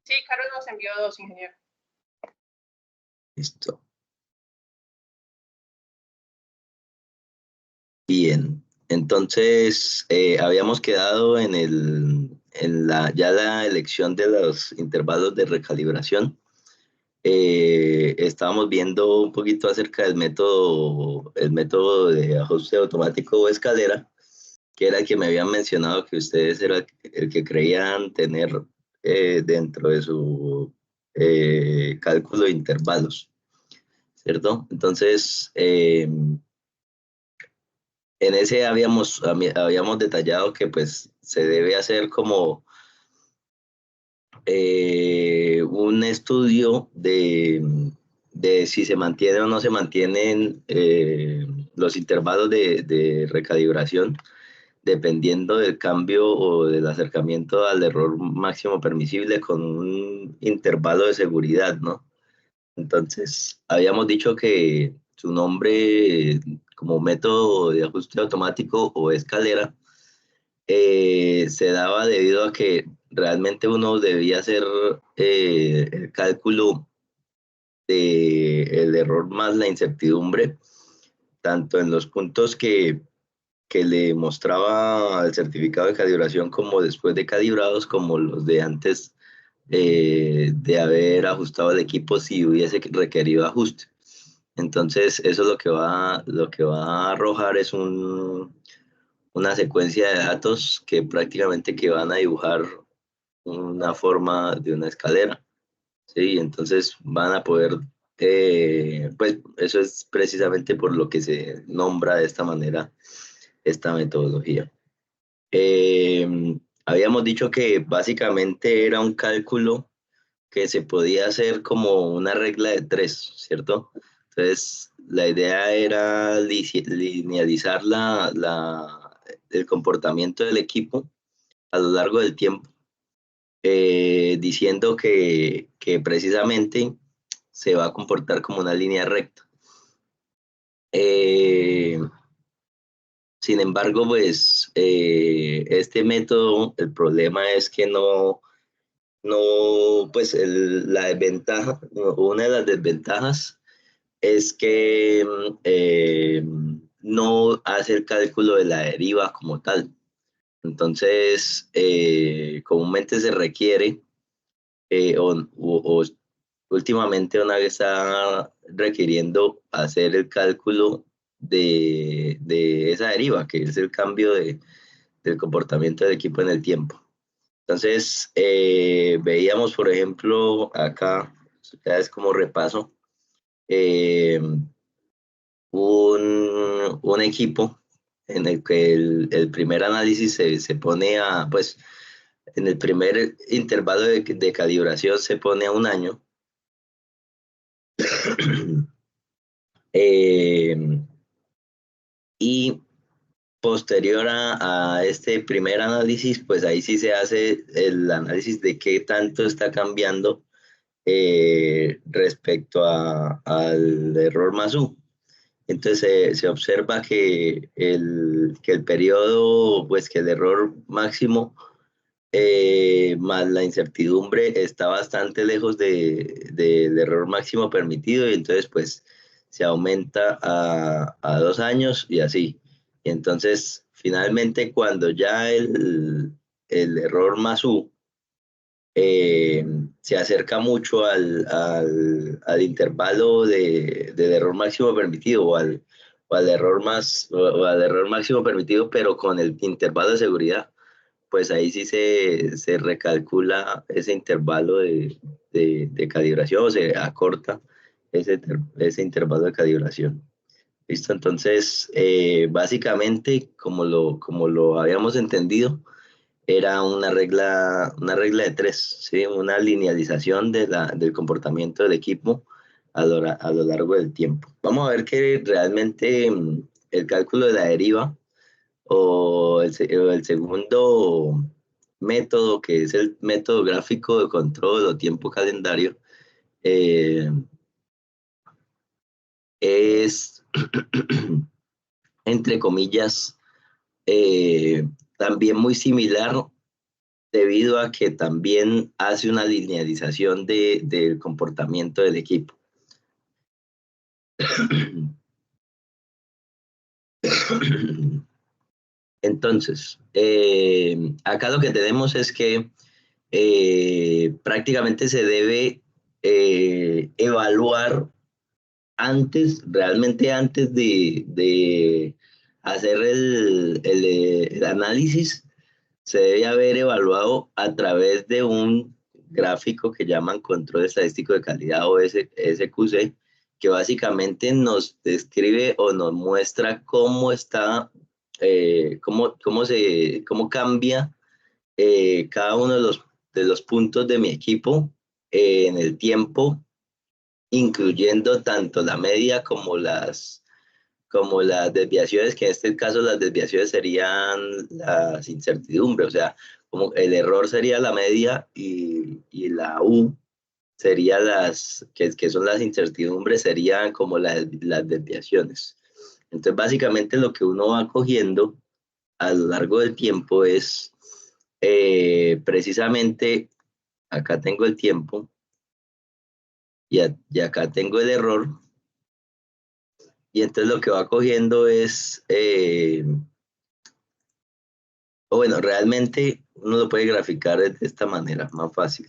Sí, Carlos nos envió 2, ingeniero. Listo. Bien, entonces habíamos quedado en ya la elección de los intervalos de recalibración. Estábamos viendo un poquito acerca del el método de ajuste automático o escalera, que era el que me habían mencionado que ustedes era el que creían tener dentro de su cálculo de intervalos, ¿cierto? Entonces, en ese habíamos detallado que pues se debe hacer como un estudio de si se mantiene o no se mantienen los intervalos de recalibración dependiendo del cambio o del acercamiento al error máximo permisible con un intervalo de seguridad, ¿no? Entonces, habíamos dicho que su nombre como método de ajuste automático o escalera se daba debido a que realmente uno debía hacer el cálculo del error más la incertidumbre, tanto en los puntos que le mostraba el certificado de calibración como después de calibrados, como los de antes de haber ajustado el equipo si hubiese requerido ajuste. Entonces, eso lo que va a arrojar es una secuencia de datos que prácticamente que van a dibujar una forma de una escalera, ¿sí? Entonces van a poder, pues eso es precisamente por lo que se nombra de esta manera esta metodología. Habíamos dicho que básicamente era un cálculo que se podía hacer como una regla de 3, ¿cierto? Entonces, la idea era linealizar el comportamiento del equipo a lo largo del tiempo, diciendo que precisamente se va a comportar como una línea recta. Sin embargo, pues este método, el problema es que pues la desventaja, una de las desventajas es que no hace el cálculo de la deriva como tal. Entonces, comúnmente se requiere, o últimamente una vez está requiriendo hacer el cálculo de esa deriva, que es el cambio del comportamiento del equipo en el tiempo. Entonces, veíamos, por ejemplo, acá, ya es como repaso, eh, un equipo en el que el primer análisis se pone pues, en el primer intervalo de calibración se pone a 1 año. Y posterior a este primer análisis, pues ahí sí se hace el análisis de qué tanto está cambiando respecto al error más U. Entonces se observa que el periodo, pues que el error máximo más la incertidumbre está bastante lejos del error máximo permitido y entonces pues se aumenta a 2 años y así. Y entonces finalmente cuando ya el error más U se acerca mucho al intervalo del error máximo permitido o al error o al error máximo permitido, pero con el intervalo de seguridad, pues ahí sí se recalcula ese intervalo de calibración o se acorta ese intervalo de calibración. ¿Listo? Entonces, básicamente, como lo habíamos entendido, era una regla de 3, ¿sí? Una linealización del comportamiento del equipo a lo largo del tiempo. Vamos a ver que realmente el cálculo de la deriva o el segundo método, que es el método gráfico de control o tiempo calendario, es, entre comillas, también muy similar debido a que también hace una linealización del comportamiento del equipo. Entonces, acá lo que tenemos es que prácticamente se debe evaluar antes, realmente antes de hacer el análisis, se debe haber evaluado a través de un gráfico que llaman control estadístico de calidad o SQC, que básicamente nos describe o nos muestra cómo está, cómo cambia cada uno de los puntos de mi equipo en el tiempo, incluyendo tanto la media como las desviaciones, que en este caso las desviaciones serían las incertidumbres, o sea, como el error sería la media y la U sería que son las incertidumbres, serían como las desviaciones. Entonces, básicamente lo que uno va cogiendo a lo largo del tiempo es precisamente, acá tengo el tiempo y acá tengo el error, y entonces lo que va cogiendo es, o bueno, realmente uno lo puede graficar de esta manera, más fácil.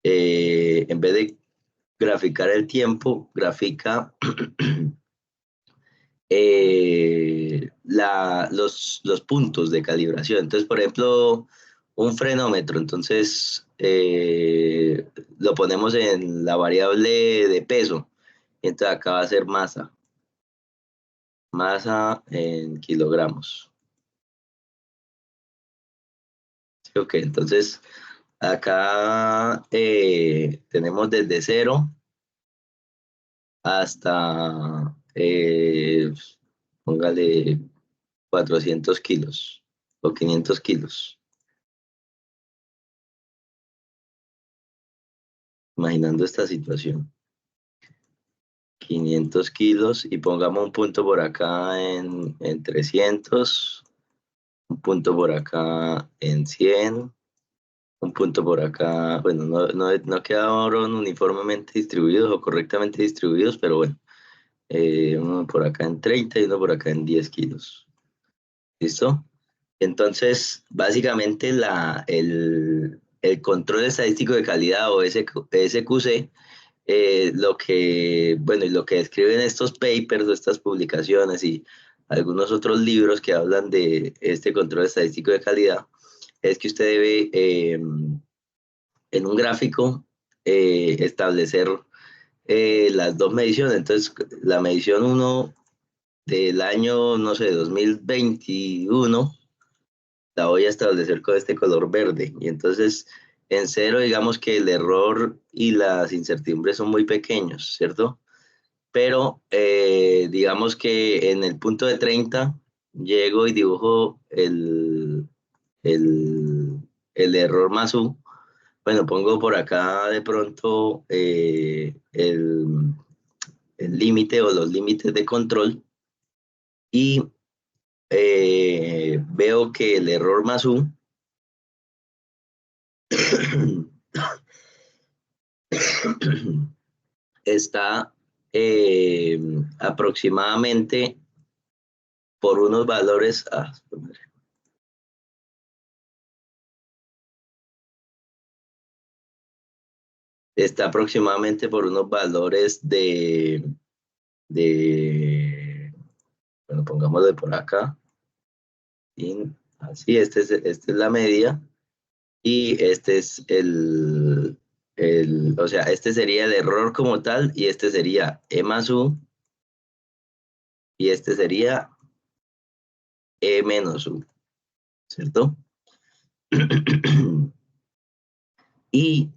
En vez de graficar el tiempo, grafica los puntos de calibración. Entonces, por ejemplo, un frenómetro, entonces lo ponemos en la variable de peso. Entonces acá va a ser masa en kilogramos. ¿Sí? Ok, entonces acá tenemos desde 0 hasta, póngale 400 kilos o 500 kilos, imaginando esta situación. 500 kilos y pongamos un punto por acá en 300, un punto por acá en 100, un punto por acá, bueno, no quedaron uniformemente distribuidos o correctamente distribuidos, pero bueno, uno por acá en 30 y uno por acá en 10 kilos. ¿Listo? Entonces, básicamente el control estadístico de calidad o SQC, lo que, bueno, y lo que describen estos papers o estas publicaciones y algunos otros libros que hablan de este control estadístico de calidad, es que usted debe, en un gráfico, establecer las dos mediciones. Entonces, la medición uno del año, no sé, 2021, la voy a establecer con este color verde. Y entonces, en 0, digamos que el error y las incertidumbres son muy pequeños, ¿cierto? Pero digamos que en el punto de 30 llego y dibujo el, el error más U. Bueno, pongo por acá de pronto el límite o los límites de control y veo que el error más U está aproximadamente por unos valores, está aproximadamente por unos valores bueno, pongámoslo por acá, y así, esta es la media, y este es o sea, este sería el error como tal, y este sería E más U, y este sería E menos U, ¿cierto? Y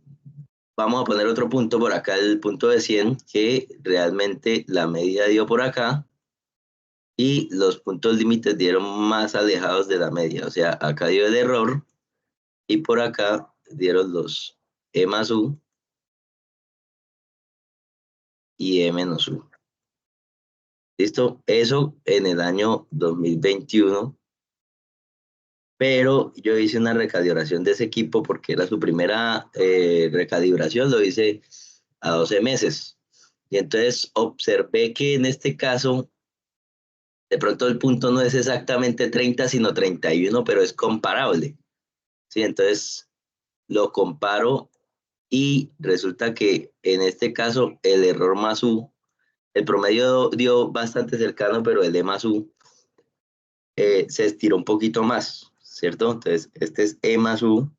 vamos a poner otro punto por acá, el punto de 100, que realmente la media dio por acá, y los puntos límites dieron más alejados de la media. O sea, acá dio el error, y por acá dieron los E más U y E menos U. ¿Listo? Eso en el año 2021 pero yo hice una recalibración de ese equipo porque era su primera recalibración, lo hice a 12 meses. Y entonces observé que en este caso, de pronto el punto no es exactamente 30, sino 31, pero es comparable. ¿Sí? Entonces lo comparo y resulta que en este caso el error más U, el promedio dio bastante cercano, pero el E más U se estiró un poquito más, ¿cierto? Entonces este es E más U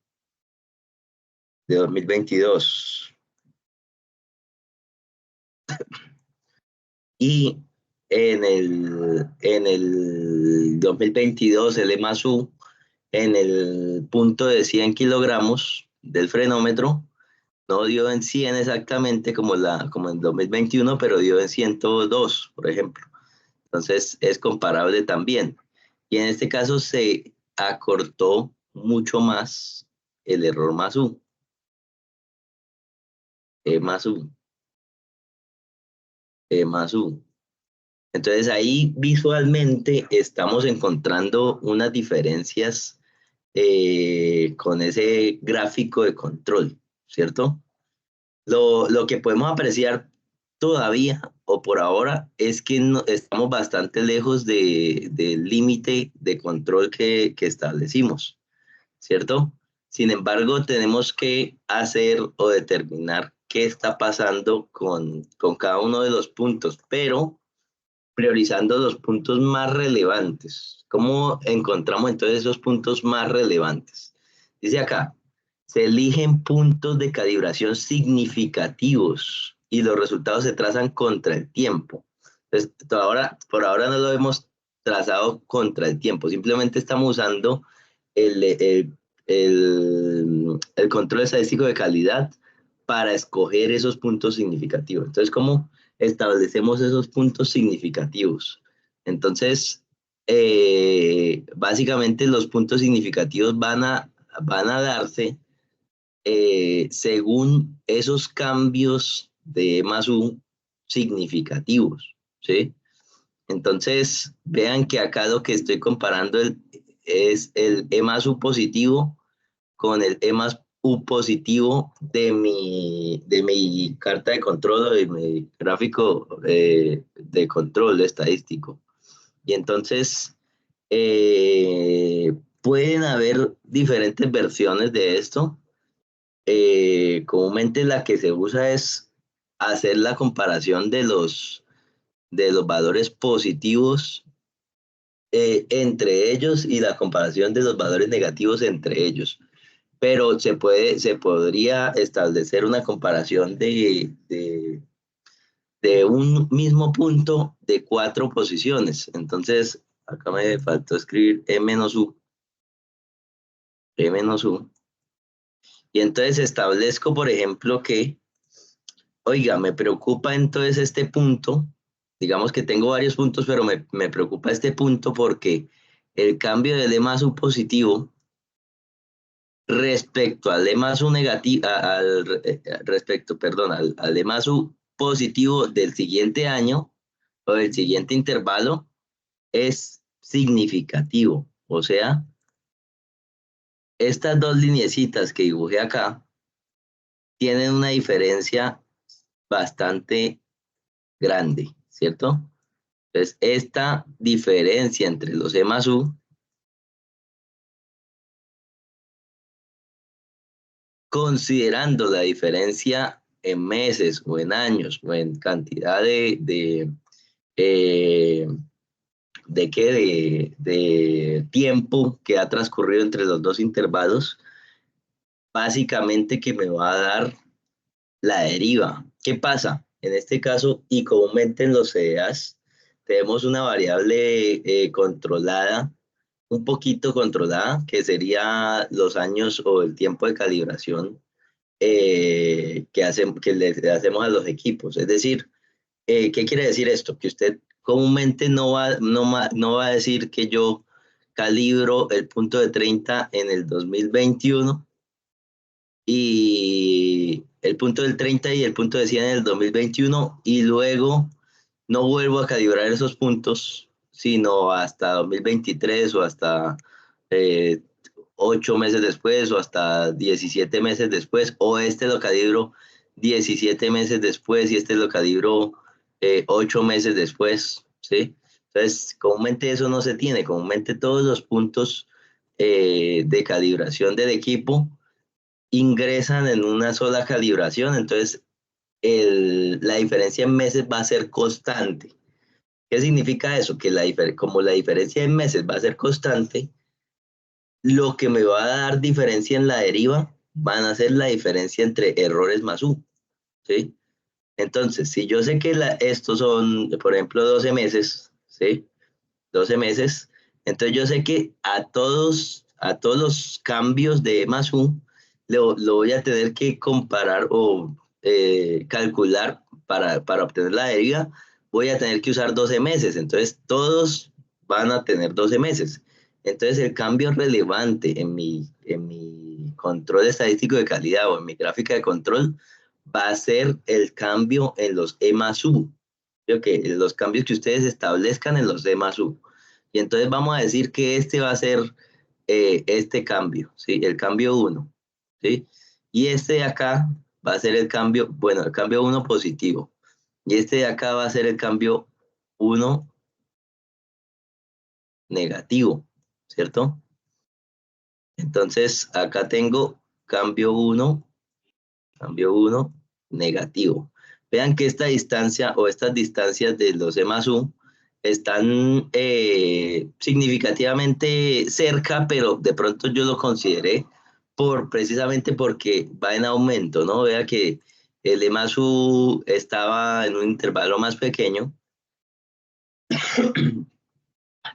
de 2022. Y en el 2022 el E más U en el punto de 100 kilogramos del frenómetro no dio en 100 exactamente como en 2021, pero dio en 102, por ejemplo. Entonces es comparable también. Y en este caso se acortó mucho más el error más U, E más U, E más U. Entonces ahí visualmente estamos encontrando unas diferencias con ese gráfico de control, ¿cierto? Lo que podemos apreciar todavía o por ahora es que estamos bastante lejos del límite de control que establecimos, ¿cierto? Sin embargo, tenemos que hacer o determinar qué está pasando con cada uno de los puntos, pero priorizando los puntos más relevantes. ¿Cómo encontramos entonces esos puntos más relevantes? Dice acá, se eligen puntos de calibración significativos y los resultados se trazan contra el tiempo. Entonces, por ahora no lo hemos trazado contra el tiempo, simplemente estamos usando el control estadístico de calidad para escoger esos puntos significativos. Entonces, ¿cómo establecemos esos puntos significativos? Entonces, básicamente los puntos significativos van a darse según esos cambios de E más U significativos, ¿sí? Entonces, vean que acá lo que estoy comparando es el E más U positivo con el E más U positivo de mi carta de control o de mi gráfico de control estadístico. Y entonces, pueden haber diferentes versiones de esto. Comúnmente la que se usa es hacer la comparación de los valores positivos entre ellos y la comparación de los valores negativos entre ellos. Pero se podría establecer una comparación de un mismo punto de 4 posiciones. Entonces, acá me faltó escribir E menos U, E menos U. Y entonces establezco, por ejemplo, que, oiga, me preocupa entonces este punto. Digamos que tengo varios puntos, pero me preocupa este punto porque el cambio del E más U positivo respecto al E más U negativo, respecto, perdón, al E más U positivo del siguiente año o del siguiente intervalo es significativo. O sea, estas dos lineecitas que dibujé acá tienen una diferencia bastante grande, ¿cierto? Entonces, esta diferencia entre los E más U, considerando la diferencia en meses o en años o en cantidad eh, de tiempo que ha transcurrido entre los dos intervalos, básicamente que me va a dar la deriva. ¿Qué pasa? En este caso, y comúnmente en los CDAs, tenemos una variable controlada, un poquito controlada, que sería los años o el tiempo de calibración que le hacemos a los equipos. Es decir, ¿qué quiere decir esto? Que usted comúnmente no va a decir que yo calibro el punto de 30 en el 2021 y el punto del 30 y el punto de 100 en el 2021 y luego no vuelvo a calibrar esos puntos, sino hasta 2023 o hasta 8 meses después o hasta 17 meses después, o este lo calibro 17 meses después y este lo calibro 8 meses después, ¿sí? Entonces, comúnmente eso no se tiene, comúnmente todos los puntos de calibración del equipo ingresan en una sola calibración, entonces la diferencia en meses va a ser constante. ¿Qué significa eso? Que como la diferencia en meses va a ser constante, lo que me va a dar diferencia en la deriva van a ser la diferencia entre errores más U, ¿sí? Entonces, si yo sé que estos son, por ejemplo, 12 meses, ¿sí? 12 meses, entonces yo sé que a todos los cambios de E más U, lo voy a tener que comparar o calcular para obtener la deriva, voy a tener que usar 12 meses, entonces todos van a tener 12 meses. Entonces el cambio relevante en mi control estadístico de calidad o en mi gráfica de control va a ser el cambio en los E más U. Que los cambios que ustedes establezcan en los E más U. Y entonces vamos a decir que este va a ser este cambio, ¿sí? El cambio 1, ¿sí? Y este de acá va a ser el cambio, bueno, el cambio 1 positivo. Y este de acá va a ser el cambio 1 negativo, ¿cierto? Entonces acá tengo cambio 1 negativo. Vean que esta distancia o estas distancias de los E más U están significativamente cerca, pero de pronto yo lo consideré precisamente porque va en aumento, ¿no? Vea que el E más U estaba en un intervalo más pequeño,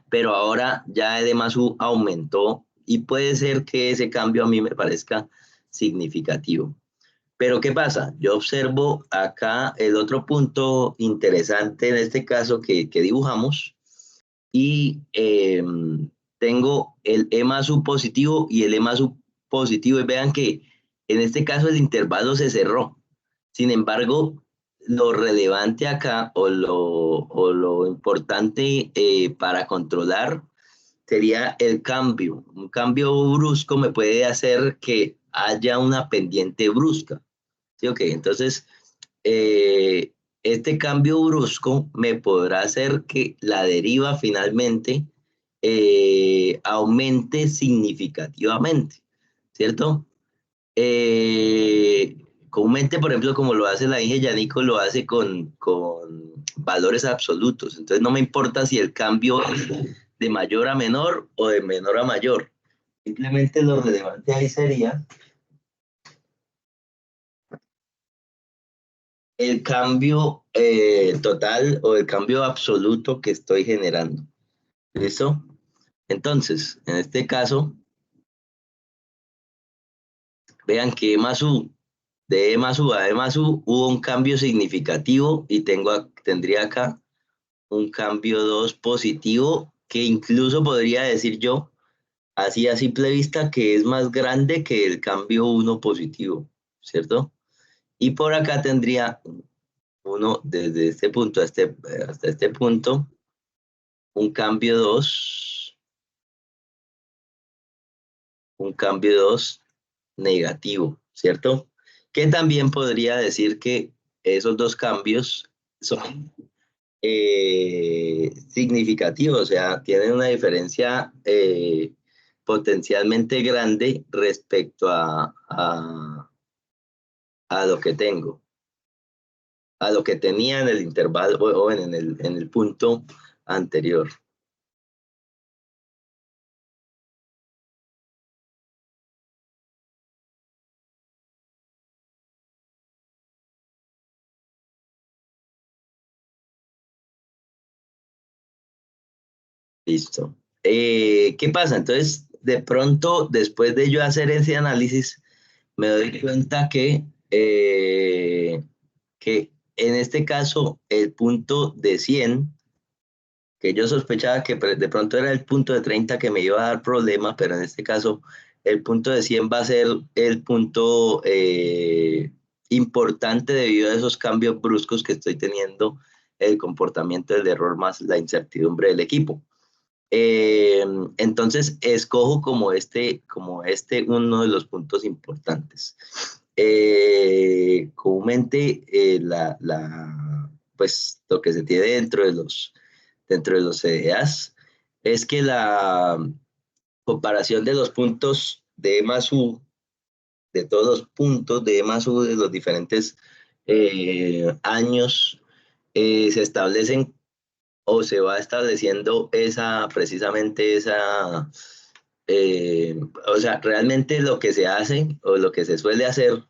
pero ahora ya el E más U aumentó y puede ser que ese cambio a mí me parezca significativo. Pero ¿qué pasa? Yo observo acá el otro punto interesante en este caso que dibujamos y tengo el E más U positivo y el E más U positivo y vean que en este caso el intervalo se cerró. Sin embargo, lo relevante acá o lo importante para controlar sería el cambio. Un cambio brusco me puede hacer que haya una pendiente brusca. ¿Sí? Ok, entonces eh, este cambio brusco me podrá hacer que la deriva finalmente aumente significativamente, ¿cierto? Comúnmente, por ejemplo, como lo hace la Inge Yanico, lo hace con valores absolutos. Entonces no me importa si el cambio es de mayor a menor o de menor a mayor. Simplemente lo relevante ahí sería el cambio total o el cambio absoluto que estoy generando. ¿Listo? Entonces, en este caso, vean que E más U, de E más U a E más U, hubo un cambio significativo y tendría acá un cambio 2 positivo que incluso podría decir yo, así a simple vista, que es más grande que el cambio 1 positivo, ¿cierto? Y por acá tendría uno desde este punto hasta este punto, un cambio 2, un cambio 2 negativo, ¿cierto? Que también podría decir que esos dos cambios son significativos, o sea, tienen una diferencia potencialmente grande respecto a lo que tengo, a lo que tenía en el intervalo o en el punto anterior. Listo. ¿Qué pasa? Entonces, de pronto, después de yo hacer ese análisis, me doy cuenta que en este caso el punto de 100, que yo sospechaba que de pronto era el punto de 30 que me iba a dar problema, pero en este caso el punto de 100 va a ser el punto importante debido a esos cambios bruscos que estoy teniendo, el comportamiento del error más la incertidumbre del equipo. Entonces, escojo como uno de los puntos importantes. Comúnmente, pues, lo que se tiene dentro de los CDAs es que la comparación de los puntos de E más U, de todos los puntos de E más U de los diferentes años, se establecen o se va estableciendo precisamente esa, o sea, realmente lo que se hace o lo que se suele hacer,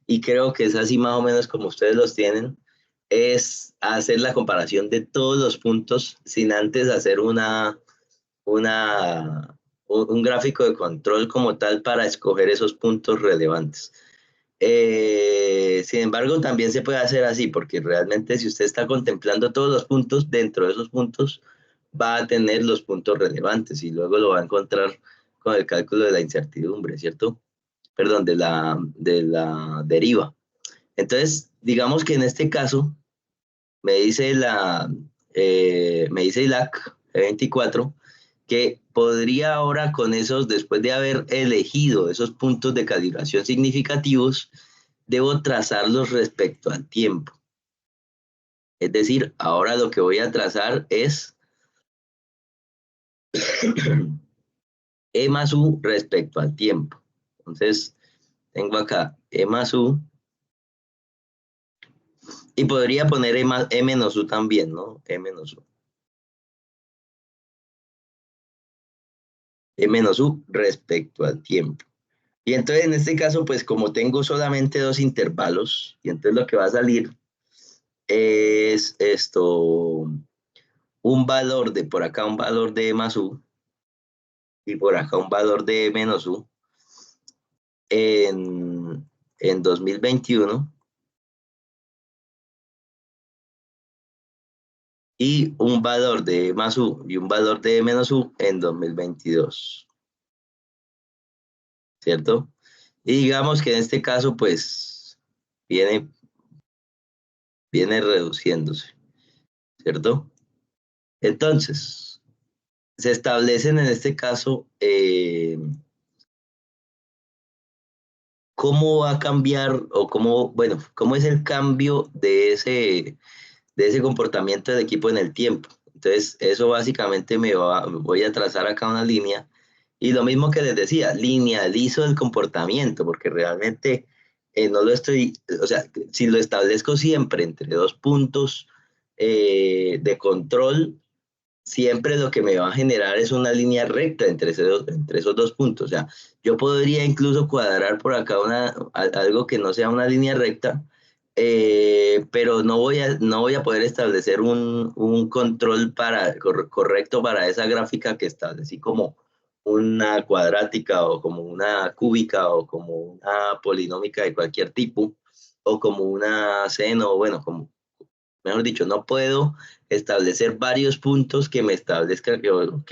y creo que es así más o menos como ustedes los tienen, es hacer la comparación de todos los puntos sin antes hacer una, un gráfico de control como tal para escoger esos puntos relevantes. Sin embargo, también se puede hacer así, porque realmente si usted está contemplando todos los puntos, dentro de esos puntos va a tener los puntos relevantes y luego lo va a encontrar con el cálculo de la incertidumbre, ¿cierto? Perdón, de la deriva. Entonces, digamos que en este caso me dice ILAC 24 que podría ahora con esos, después de haber elegido esos puntos de calibración significativos, debo trazarlos respecto al tiempo. Es decir, ahora lo que voy a trazar es E más U respecto al tiempo. Entonces, tengo acá E más U y podría poner E menos U también, ¿no? E menos U. E menos U respecto al tiempo. Y entonces en este caso, pues como tengo solamente dos intervalos, y entonces lo que va a salir es un valor de por acá, un valor de E más U, y por acá un valor de E menos U en 2021 y un valor de E más U y un valor de E menos U en 2022, ¿cierto? Y digamos que en este caso, pues viene, viene reduciéndose, ¿cierto? Entonces, se establecen en este caso cómo va a cambiar o cómo, bueno, cómo es el cambio de ese comportamiento del equipo en el tiempo. Entonces, eso básicamente voy a trazar acá una línea. Y lo mismo que les decía, linealizo el comportamiento, porque realmente no lo estoy, o sea, si lo establezco siempre entre dos puntos de control, siempre lo que me va a generar es una línea recta entre esos dos puntos. O sea, yo podría incluso cuadrar por acá algo que no sea una línea recta, pero no voy a poder establecer un control correcto para esa gráfica que establecí como una cuadrática o como una cúbica o como una polinómica de cualquier tipo o como una seno, bueno, como mejor dicho, no puedo establecer varios puntos que me establezcan o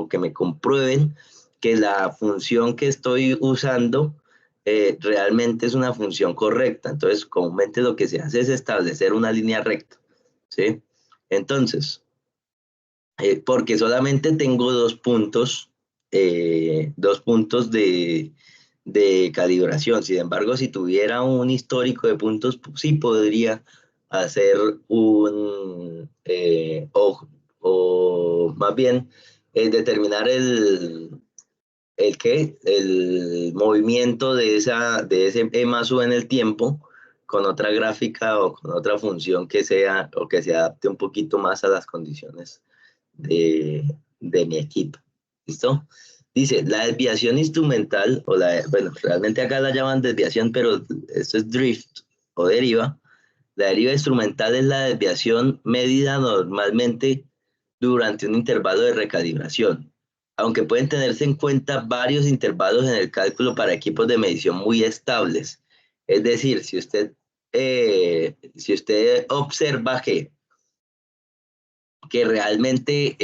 que me comprueben que la función que estoy usando realmente es una función correcta. Entonces, comúnmente lo que se hace es establecer una línea recta, ¿sí? Entonces, porque solamente tengo dos puntos de calibración. Sin embargo, si tuviera un histórico de puntos, pues sí podría hacer o más bien determinar el movimiento de ese E más U en el tiempo con otra gráfica o con otra función que sea o que se adapte un poquito más a las condiciones de mi equipo. ¿Listo? Dice, la desviación instrumental, bueno, realmente acá la llaman desviación, pero esto es drift o deriva. La deriva instrumental es la desviación medida normalmente durante un intervalo de recalibración, aunque pueden tenerse en cuenta varios intervalos en el cálculo para equipos de medición muy estables. Es decir, si usted observa que realmente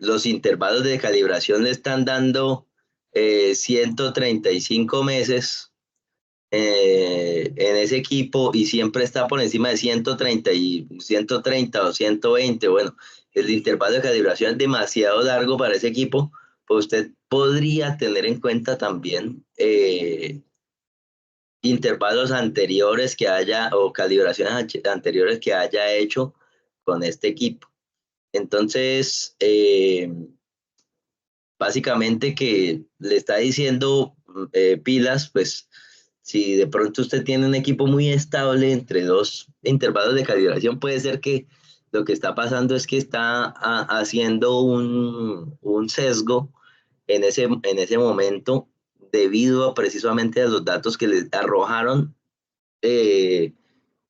los intervalos de calibración le están dando 135 meses en ese equipo y siempre está por encima de 130 o 120, bueno, el intervalo de calibración es demasiado largo para ese equipo, pues usted podría tener en cuenta también intervalos anteriores que haya o calibraciones anteriores que haya hecho con este equipo. Entonces, básicamente que le está diciendo pilas, pues si de pronto usted tiene un equipo muy estable entre dos intervalos de calibración, puede ser que lo que está pasando es que está haciendo un sesgo en ese momento debido a precisamente a los datos que le arrojaron eh,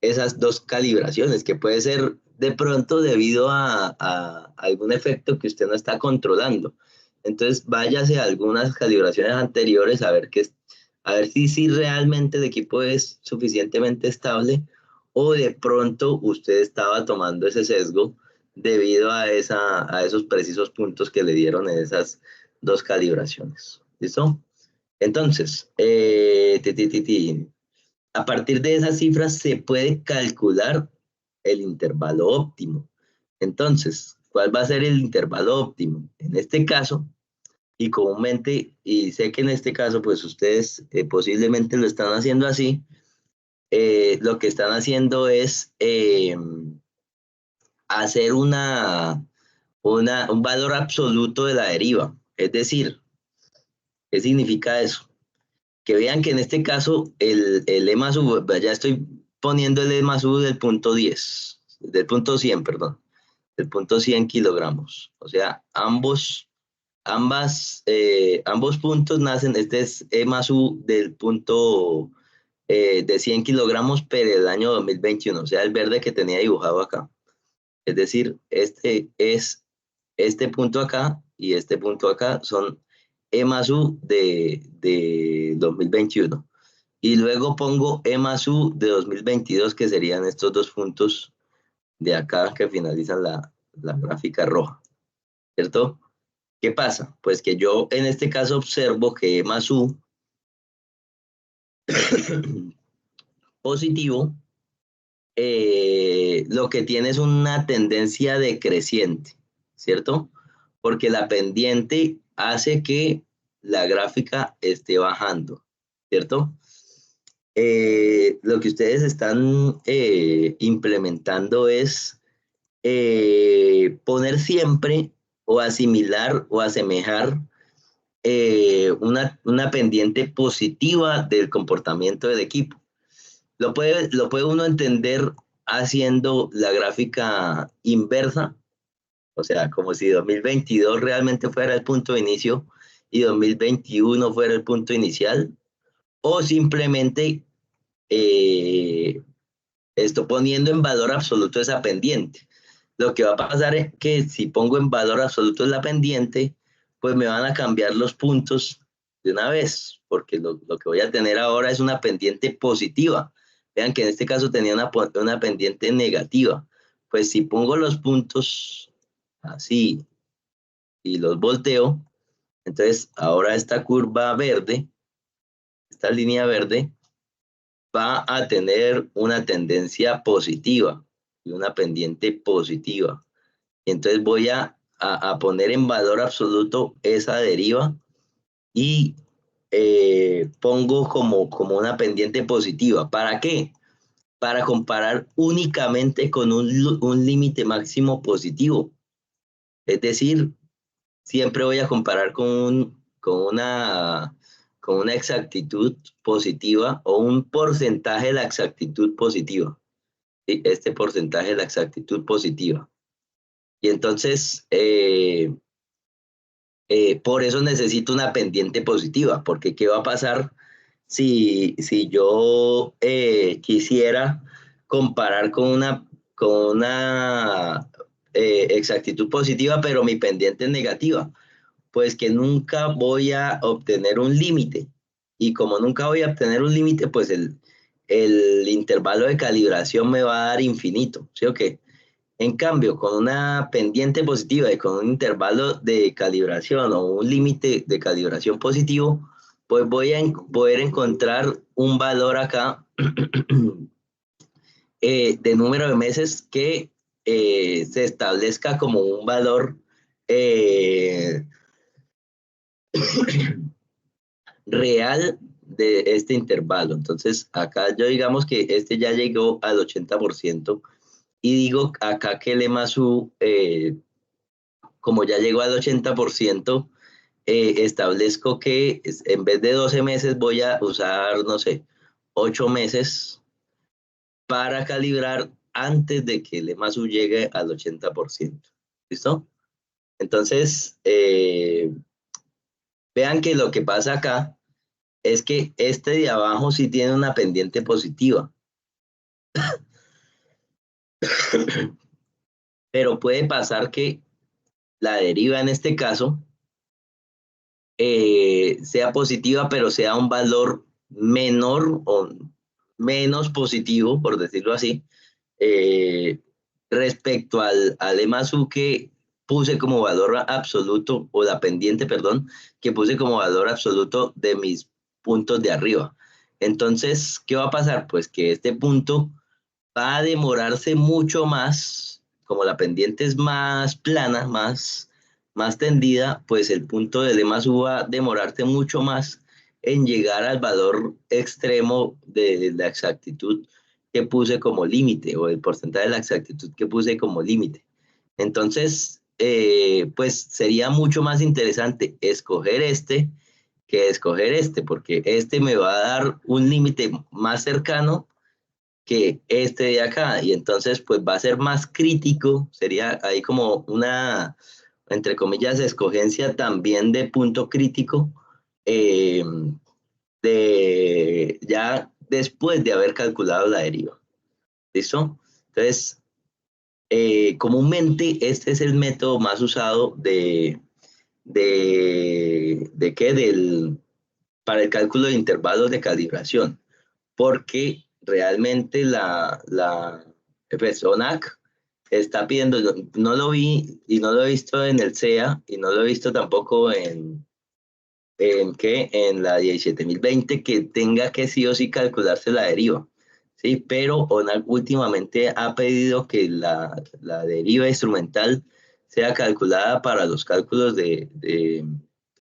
esas dos calibraciones, que puede ser de pronto debido a algún efecto que usted no está controlando. Entonces, váyase a algunas calibraciones anteriores a ver, a ver si realmente el equipo es suficientemente estable o de pronto usted estaba tomando ese sesgo debido a esos precisos puntos que le dieron en esas dos calibraciones. ¿Listo? Entonces, a partir de esas cifras se puede calcular el intervalo óptimo. Entonces, ¿cuál va a ser el intervalo óptimo? En este caso, y comúnmente, y sé que en este caso, pues ustedes posiblemente lo están haciendo así, lo que están haciendo es hacer un valor absoluto de la deriva. Es decir, ¿qué significa eso? Que vean que en este caso el E más U, ya estoy poniendo el E más U del punto 10, del punto 100, perdón, del punto 100 kilogramos. O sea, ambos puntos nacen, este es E más U del punto de 100 kilogramos, pero el año 2021, o sea, el verde que tenía dibujado acá. Es decir, este punto acá y este punto acá son E más U de 2021. Y luego pongo E más U de 2022, que serían estos dos puntos de acá que finalizan la gráfica roja, ¿cierto? ¿Qué pasa? Pues que yo en este caso observo que E más U positivo lo que tiene es una tendencia decreciente, ¿cierto? Porque la pendiente hace que la gráfica esté bajando, ¿cierto? Lo que ustedes están implementando es poner siempre o asimilar o asemejar una pendiente positiva del comportamiento del equipo. Lo puede uno entender haciendo la gráfica inversa, o sea, como si 2022 realmente fuera el punto de inicio y 2021 fuera el punto inicial, o simplemente eh, esto poniendo en valor absoluto esa pendiente. Lo que va a pasar es que si pongo en valor absoluto la pendiente, pues me van a cambiar los puntos de una vez, porque lo que voy a tener ahora es una pendiente positiva. Vean que en este caso tenía una pendiente negativa. Pues si pongo los puntos así y los volteo, entonces ahora esta curva verde, esta línea verde, va a tener una tendencia positiva y una pendiente positiva. Y entonces voy a poner en valor absoluto esa deriva y pongo como una pendiente positiva. ¿Para qué? Para comparar únicamente con un límite máximo positivo. Es decir, siempre voy a comparar con una exactitud positiva o un porcentaje de la exactitud positiva. ¿Sí? Este porcentaje de la exactitud positiva. Y entonces, por eso necesito una pendiente positiva, porque ¿qué va a pasar si yo quisiera comparar con una exactitud positiva, pero mi pendiente es negativa? Pues que nunca voy a obtener un límite. Y como nunca voy a obtener un límite, pues el intervalo de calibración me va a dar infinito, ¿sí o qué? En cambio, con una pendiente positiva y con un intervalo de calibración o un límite de calibración positivo, pues voy a poder encontrar un valor acá de número de meses que se establezca como un valor real de este intervalo. Entonces, acá yo digamos que este ya llegó al 80% y digo acá que el E más U, como ya llegó al 80%, establezco que en vez de 12 meses voy a usar, no sé, 8 meses para calibrar antes de que el E más U llegue al 80%. ¿Listo? Entonces, vean que lo que pasa acá es que este de abajo sí tiene una pendiente positiva, pero puede pasar que la deriva en este caso sea positiva, pero sea un valor menor o menos positivo, por decirlo así, eh, respecto al E más U que puse como valor absoluto, o la pendiente, perdón, que puse como valor absoluto de mis puntos de arriba. Entonces, ¿qué va a pasar? Pues que este punto va a demorarse mucho más, como la pendiente es más plana, más tendida, pues el punto de D más U va a demorarse mucho más en llegar al valor extremo de la exactitud que puse como límite, o el porcentaje de la exactitud que puse como límite. Entonces, pues sería mucho más interesante escoger este que escoger este, porque este me va a dar un límite más cercano que este de acá, y entonces pues va a ser más crítico, sería ahí como una, entre comillas, escogencia también de punto crítico, eh, de ya después de haber calculado la deriva. ¿Listo? Entonces, comúnmente este es el método más usado ¿de qué? Para el cálculo de intervalos de calibración, porque realmente pues, ONAC está pidiendo, no lo vi y no lo he visto en el CEA y no lo he visto tampoco en la 17020 que tenga que sí o sí calcularse la deriva. Sí, pero ONAC últimamente ha pedido que la deriva instrumental sea calculada para los cálculos de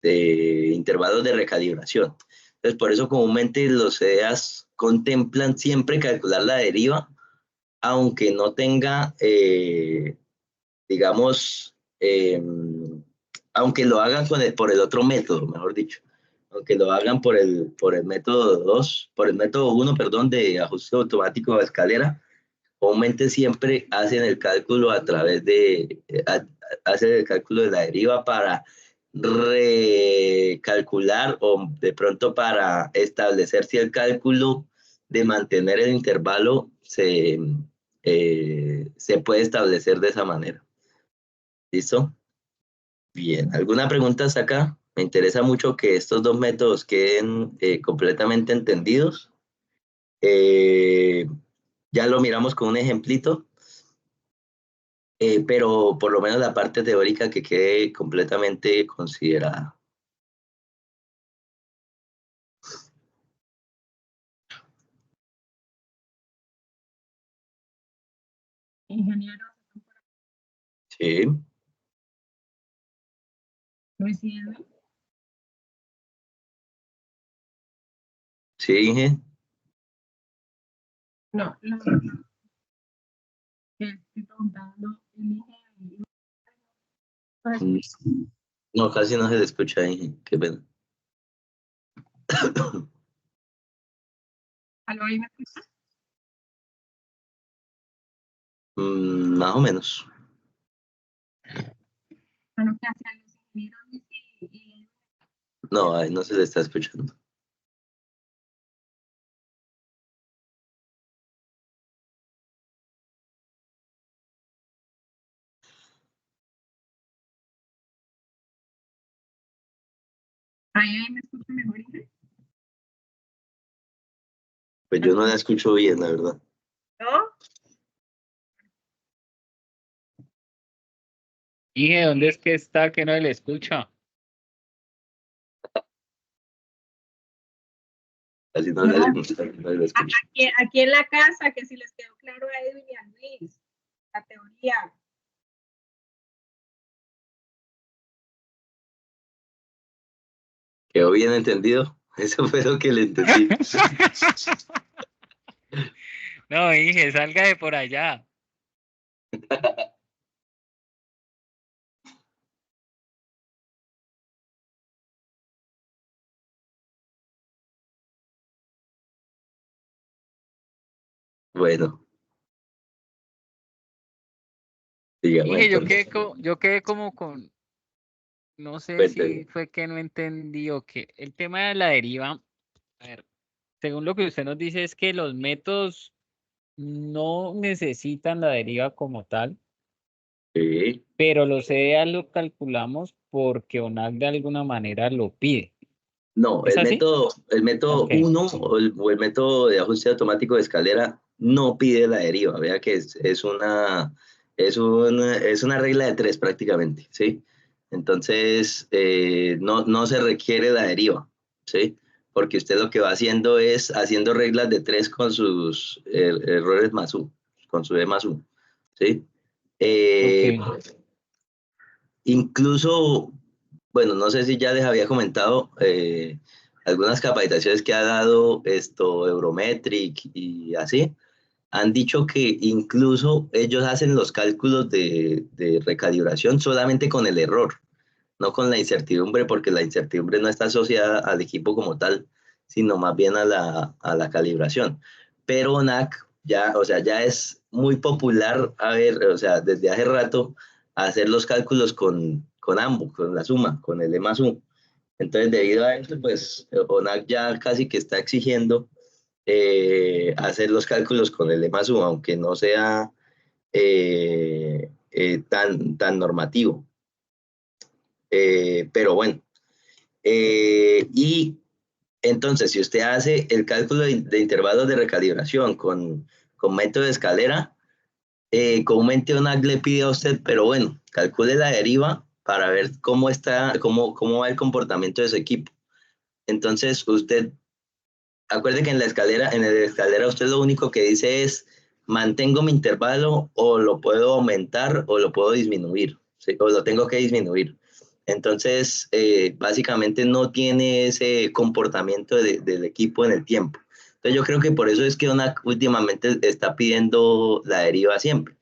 intervalos de recalibración. Entonces, por eso comúnmente los CDAs contemplan siempre calcular la deriva, aunque no tenga, digamos, aunque lo hagan por el otro método, mejor dicho, aunque lo hagan por el método 2, por el método 1, perdón, de ajuste automático de escalera, comúnmente siempre hacen el cálculo a través hacen el cálculo de la deriva para recalcular o de pronto para establecer si el cálculo de mantener el intervalo se puede establecer de esa manera. ¿Listo? Bien. ¿Alguna pregunta hasta acá? Me interesa mucho que estos dos métodos queden completamente entendidos. Eh, ya lo miramos con un ejemplito, pero por lo menos la parte teórica que quede completamente considerada. Ingeniero, Sí, reside. sí, Inge. No, lo que estoy preguntando, elige. Pues, Mm, no, casi no se le escucha, Inge. Qué pena. algo ahí me escucha. Más o menos. Bueno, que hacían los ingenieros y No, ahí no se le está escuchando. ahí me escucha mejor, Ingrid. Pues yo no la escucho bien, la verdad. ¿No? Dije, ¿dónde es que está que no le escucha? Casi no No, se le escucha. No se le escucha. aquí en la casa, que si les quedó claro a Edwin y a Luis. La teoría. ¿Quedó bien entendido? Eso fue lo que le entendí. No, Inge, salga de por allá. Bueno, digamos Inge, entonces. yo quedé como con, no sé Cuénteme. si fue que no entendí o que el tema de la deriva, a ver, según lo que usted nos dice es que los métodos no necesitan la deriva como tal, Sí. pero los CDA lo calculamos porque ONAC de alguna manera lo pide. No, ¿Es así? el método Ok, 1 o el método de ajuste automático de escalera no pide la deriva. Vea que es una regla de tres prácticamente, ¿sí? Entonces, no se requiere la deriva, ¿sí? Porque usted lo que va haciendo es haciendo reglas de tres con sus errores más u, con su E más u, ¿sí? ok. Eh, Incluso, bueno, no sé si ya les había comentado algunas capacitaciones que ha dado esto Eurometric y así, han dicho que incluso ellos hacen los cálculos de recalibración solamente con el error, no con la incertidumbre, porque la incertidumbre no está asociada al equipo como tal, sino más bien a a la calibración. Pero ONAC ya, o sea, ya es muy popular, a ver, o sea, desde hace rato, hacer los cálculos con ambos, con la suma, con el E más U. Entonces, debido a esto, pues ONAC ya casi que está exigiendo hacer los cálculos con el E más U, aunque no sea tan normativo. Pero bueno, y entonces, si usted hace el cálculo de intervalos de recalibración con método de escalera, comúnmente ONAC le pide a usted, pero bueno, calcule la deriva para ver cómo está, cómo va el comportamiento de su equipo. Entonces, usted, acuerde que en la escalera usted lo único que dice es, mantengo mi intervalo o lo puedo aumentar o lo puedo disminuir, ¿sí? O lo tengo que disminuir. Entonces, básicamente no tiene ese comportamiento del equipo en el tiempo. Entonces, yo creo que por eso es que ONAC últimamente está pidiendo la deriva siempre.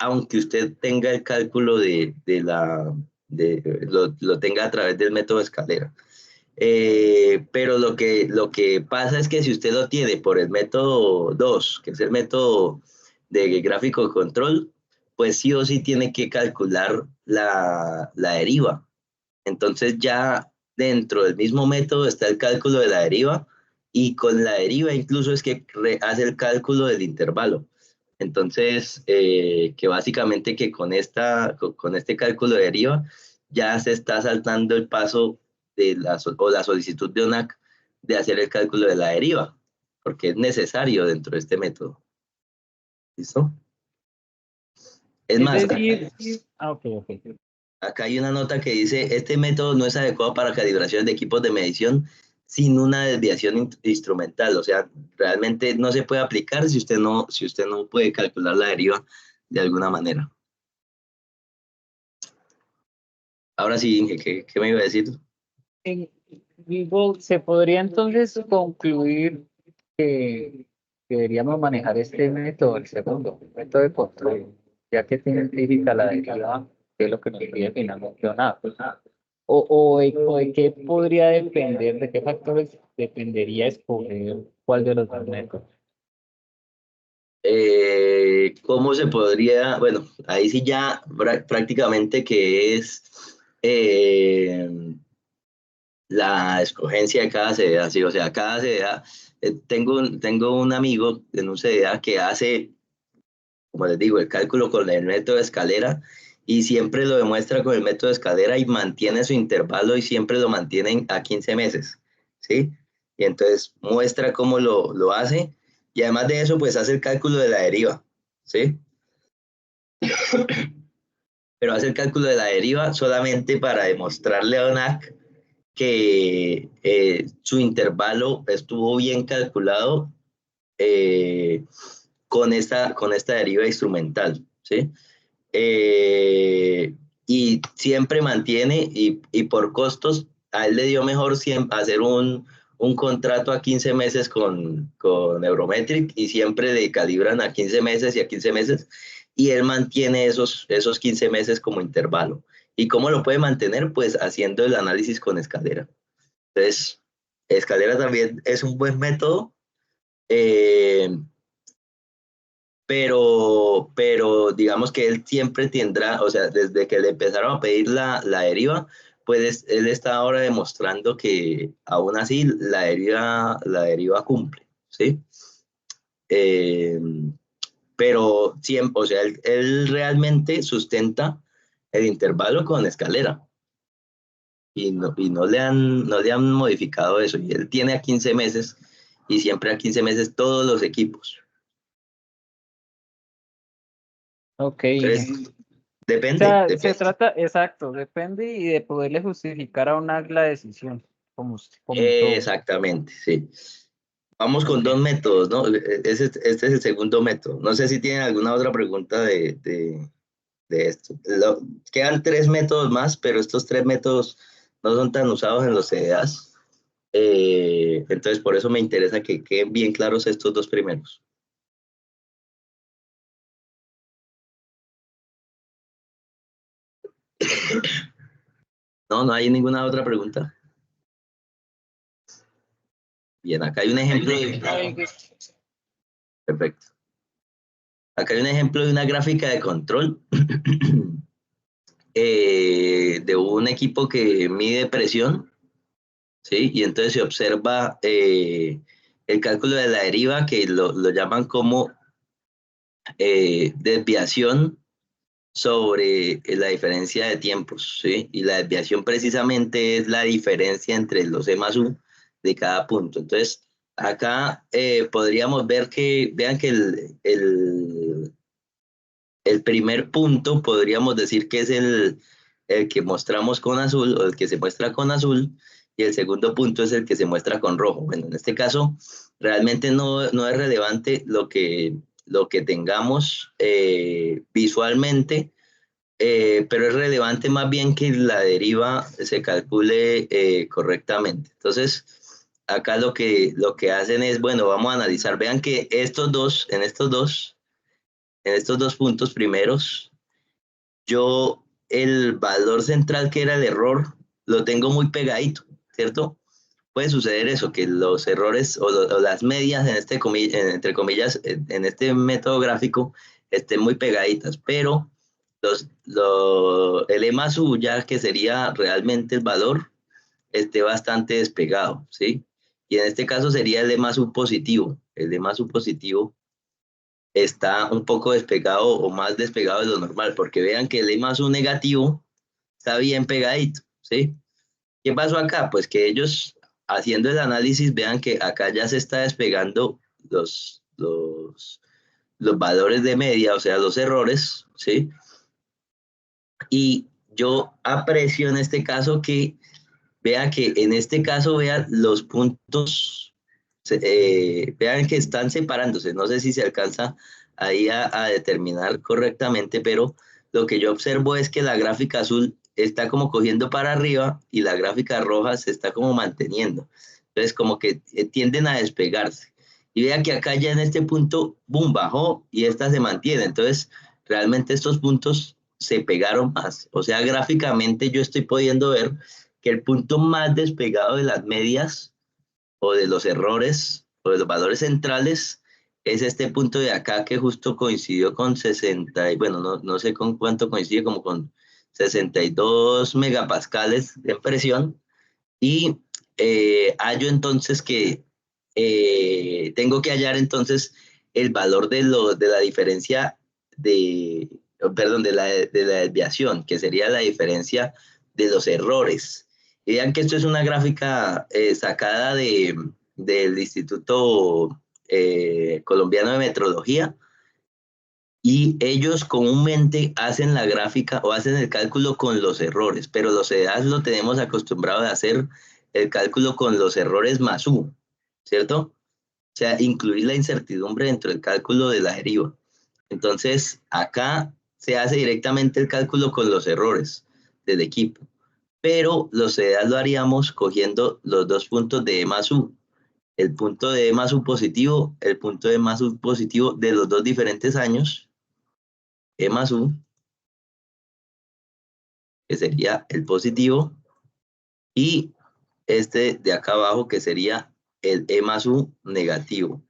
Aunque usted tenga el cálculo lo tenga a través del método de escalera. Pero lo que pasa es que si usted lo tiene por el método 2, que es el método de gráfico de control, pues sí o sí tiene que calcular la deriva. Entonces ya dentro del mismo método está el cálculo de la deriva y con la deriva incluso es que hace el cálculo del intervalo. Entonces, que básicamente que con este cálculo de deriva ya se está saltando el paso de o la solicitud de ONAC de hacer el cálculo de la deriva, porque es necesario dentro de este método. ¿Listo? Es Es más, decir, ok, ok. acá hay una nota que dice, este método no es adecuado para calibraciones de equipos de medición sin una desviación instrumental. O sea, realmente no se puede aplicar si usted no puede calcular la deriva de alguna manera. Ahora sí, Inge, ¿qué me iba a decir? En Google se podría entonces concluir que deberíamos manejar este método, el segundo, el método de control, ya que tiene implícita la deriva, que es lo que nos pide finalmente ONAC. O de qué podría depender, de qué factores dependería escoger cuál de los dos métodos. ¿Cómo se podría? Bueno, ahí sí ya prácticamente que es eh, la escogencia de cada CDA, sí, o sea, cada CDA, tengo un amigo en un CDA que hace, como les digo, el cálculo con el método de escalera y siempre lo demuestra con el método de escalera y mantiene su intervalo y siempre lo mantienen a 15 meses, ¿sí? Y entonces muestra cómo lo hace y además de eso, pues hace el cálculo de la deriva, ¿sí? Pero hace el cálculo de la deriva solamente para demostrarle a ONAC que su intervalo estuvo bien calculado, eh, con esta deriva instrumental, ¿sí? Y siempre mantiene, y por costos, a él le dio mejor hacer un contrato a 15 meses con Eurometric, y siempre le calibran a 15 meses y a 15 meses, y él mantiene esos 15 meses como intervalo. ¿Y cómo lo puede mantener? Pues haciendo el análisis con escalera. Entonces, escalera también es un buen método, eh, pero digamos que él siempre tendrá, o sea, desde que le empezaron a pedir la deriva, pues él está ahora demostrando que aún así la deriva cumple, ¿sí? Eh, pero siempre, o sea, él realmente sustenta el intervalo con escalera, y no le han modificado eso, y él tiene a 15 meses, y siempre a 15 meses todos los equipos. Ok. Entonces, O depende, sea, se depende. trata, exacto, depende y de poderle justificar a una la decisión, como usted comentó. Exactamente, sí. Vamos con dos Ok. métodos, ¿no? Este es el segundo método. No sé si tienen alguna otra pregunta de esto. Quedan tres métodos más, pero estos tres métodos no son tan usados en los CDAs. Entonces, por eso me interesa que queden bien claros estos dos primeros. No, no hay ninguna otra pregunta. Bien, acá hay un ejemplo Perfecto. Acá hay un ejemplo de una gráfica de control de un equipo que mide presión, ¿sí? Y entonces se observa el cálculo de la deriva, que lo llaman como desviación sobre la diferencia de tiempos, ¿sí? Y la desviación precisamente es la diferencia entre los E más U de cada punto. Entonces, acá podríamos ver vean que el primer punto podríamos decir que es el que mostramos con azul, o el que se muestra con azul, y el segundo punto es el que se muestra con rojo. Bueno, en este caso realmente no es relevante lo que tengamos visualmente, pero es relevante más bien que la deriva se calcule correctamente. Entonces, acá lo que hacen es, bueno, vamos a analizar, vean que en estos dos puntos primeros, yo el valor central, que era el error, lo tengo muy pegadito, ¿cierto? Puede suceder eso, que los errores o las medias, entre comillas, en este método gráfico, estén muy pegaditas, pero el E más U, ya que sería realmente el valor, esté bastante despegado, ¿sí? Y en este caso sería el E más U positivo. El E más U positivo está un poco despegado o más despegado de lo normal, porque vean que el E más U negativo está bien pegadito, ¿sí? ¿Qué pasó acá? Pues que ellos, haciendo el análisis, vean que acá ya se está despegando los valores de media, o sea, los errores, ¿sí? Y yo aprecio en este caso que vea que en este caso, vean los puntos, vean que están separándose. No sé si se alcanza ahí a determinar correctamente, pero lo que yo observo es que la gráfica azul está como cogiendo para arriba y la gráfica roja se está como manteniendo. Entonces, como que tienden a despegarse. Y vea que acá ya en este punto, boom, bajó y esta se mantiene. Entonces, realmente estos puntos se pegaron más. O sea, gráficamente yo estoy pudiendo ver que el punto más despegado de las medias o de los errores o de los valores centrales es este punto de acá, que justo coincidió con 60, bueno, no sé con cuánto coincide, como con 62 megapascales de presión. Y hallo entonces que tengo que hallar entonces el valor de la diferencia perdón, de la desviación, que sería la diferencia de los errores. Y vean que esto es una gráfica sacada del Instituto Colombiano de Metrología, y ellos comúnmente hacen la gráfica o hacen el cálculo con los errores, pero los EDAs lo tenemos acostumbrado a hacer el cálculo con los errores más U, ¿cierto? sea, incluir la incertidumbre dentro del cálculo de la deriva. Entonces, acá se hace directamente el cálculo con los errores del equipo, pero los CDA lo haríamos cogiendo los dos puntos de E más U, el punto de E más U positivo, el punto de E más U positivo de los dos diferentes años, E más U, que sería el positivo, y este de acá abajo, que sería el E más U negativo.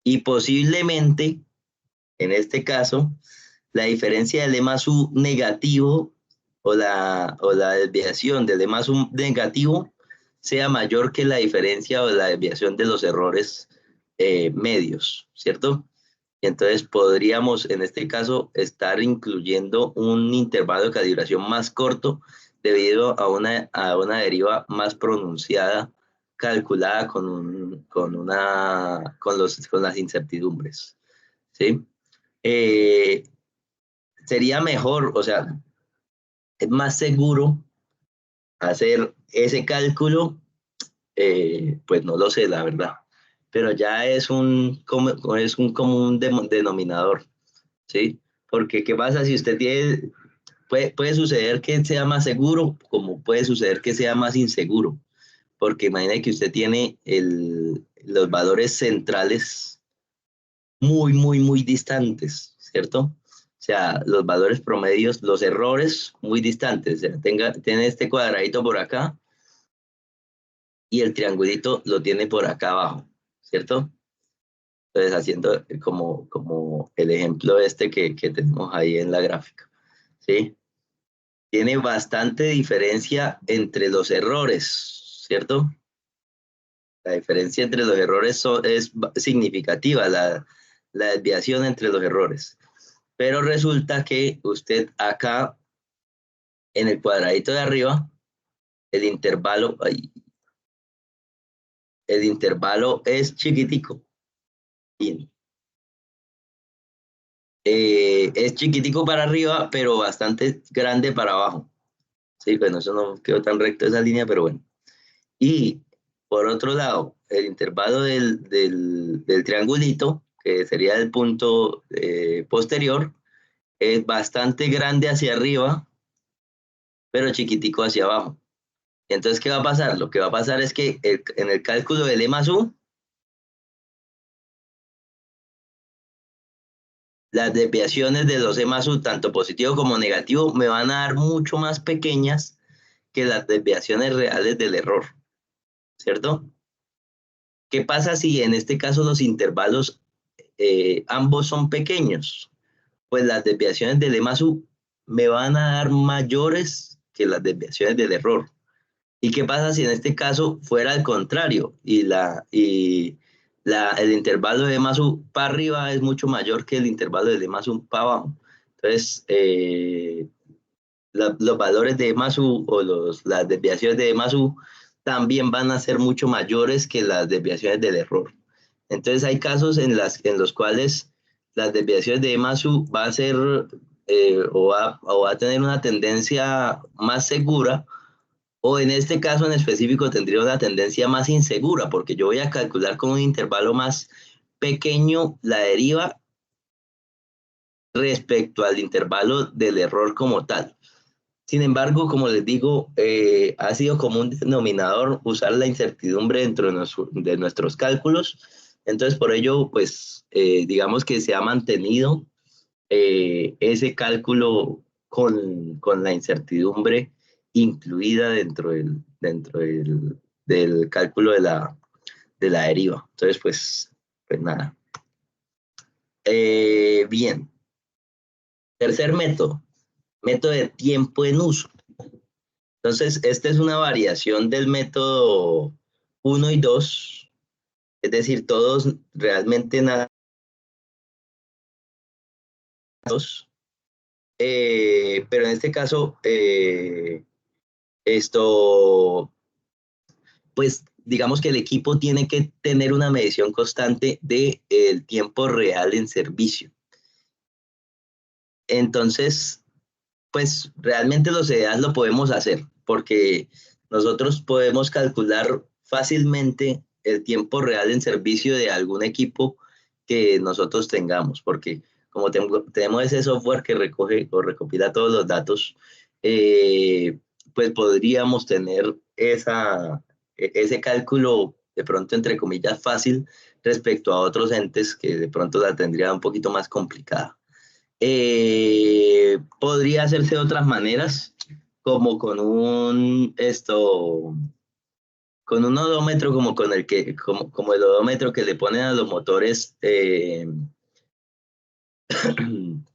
Y posiblemente, en este caso, la diferencia del E más U negativo o la desviación del E más U negativo sea mayor que la diferencia o la desviación de los errores medios, ¿cierto? Y entonces podríamos, en este caso, estar incluyendo un intervalo de calibración más corto debido a una deriva más pronunciada, calculada con las incertidumbres, ¿sí? Eh, Sería mejor, o sea, es más seguro hacer ese cálculo, pues no lo sé, la verdad, pero ya es un común denominador, ¿sí? Porque ¿qué pasa si usted tiene, puede suceder que sea más seguro, como puede suceder que sea más inseguro? Porque imagine que usted tiene los valores centrales muy distantes, ¿cierto? O sea, los valores promedios, los errores muy distantes. O sea, tiene este cuadradito por acá y el triangulito lo tiene por acá abajo, ¿cierto? Entonces, haciendo como el ejemplo este que tenemos ahí en la gráfica, ¿sí? Tiene bastante diferencia entre los errores, ¿cierto? La diferencia entre los errores es significativa, la desviación entre los errores. Pero resulta que usted acá, en el cuadradito de arriba, el intervalo, el intervalo es chiquitico. Y, es chiquitico para arriba, pero bastante grande para abajo. Sí, bueno, eso no quedó tan recto esa línea, pero bueno. Y por otro lado, el intervalo del triangulito, que sería el punto posterior, es bastante grande hacia arriba, pero chiquitico hacia abajo. Entonces, ¿qué va a pasar? Lo que va a pasar es que en el cálculo del E más U, las desviaciones de los E más U, tanto positivo como negativo, me van a dar mucho más pequeñas que las desviaciones reales del error, ¿cierto? ¿Qué pasa si en este caso los intervalos ambos son pequeños? Pues las desviaciones del E más U me van a dar mayores que las desviaciones del error. ¿Y qué pasa si en este caso fuera al contrario el intervalo de E más U para arriba es mucho mayor que el intervalo de E más U para abajo? Entonces, los valores de E más U o las desviaciones de E más U también van a ser mucho mayores que las desviaciones del error. Entonces, hay casos en los cuales las desviaciones de E más U va a ser o va a tener una tendencia más segura, o en este caso en específico tendría una tendencia más insegura, porque yo voy a calcular con un intervalo más pequeño la deriva respecto al intervalo del error como tal. Sin embargo, como les digo, ha sido como un denominador usar la incertidumbre dentro de nuestros cálculos. Entonces, por ello, pues, digamos que se ha mantenido ese cálculo con la incertidumbre incluida del cálculo de la deriva. Entonces, pues nada. Bien. Tercer método, método de tiempo en uso. Entonces, esta es una variación del método 1 y 2, es decir, todos realmente nada. Pero en este caso, esto, pues digamos que el equipo tiene que tener una medición constante del tiempo real en servicio. Entonces, pues realmente los EDAs lo podemos hacer, porque nosotros podemos calcular fácilmente el tiempo real en servicio de algún equipo que nosotros tengamos, porque como tenemos ese software que recoge o recopila todos los datos, pues podríamos tener ese cálculo de pronto entre comillas fácil respecto a otros entes que de pronto la tendrían un poquito más complicada. Podría hacerse de otras maneras, como con un odómetro como el odómetro que le ponen a los motores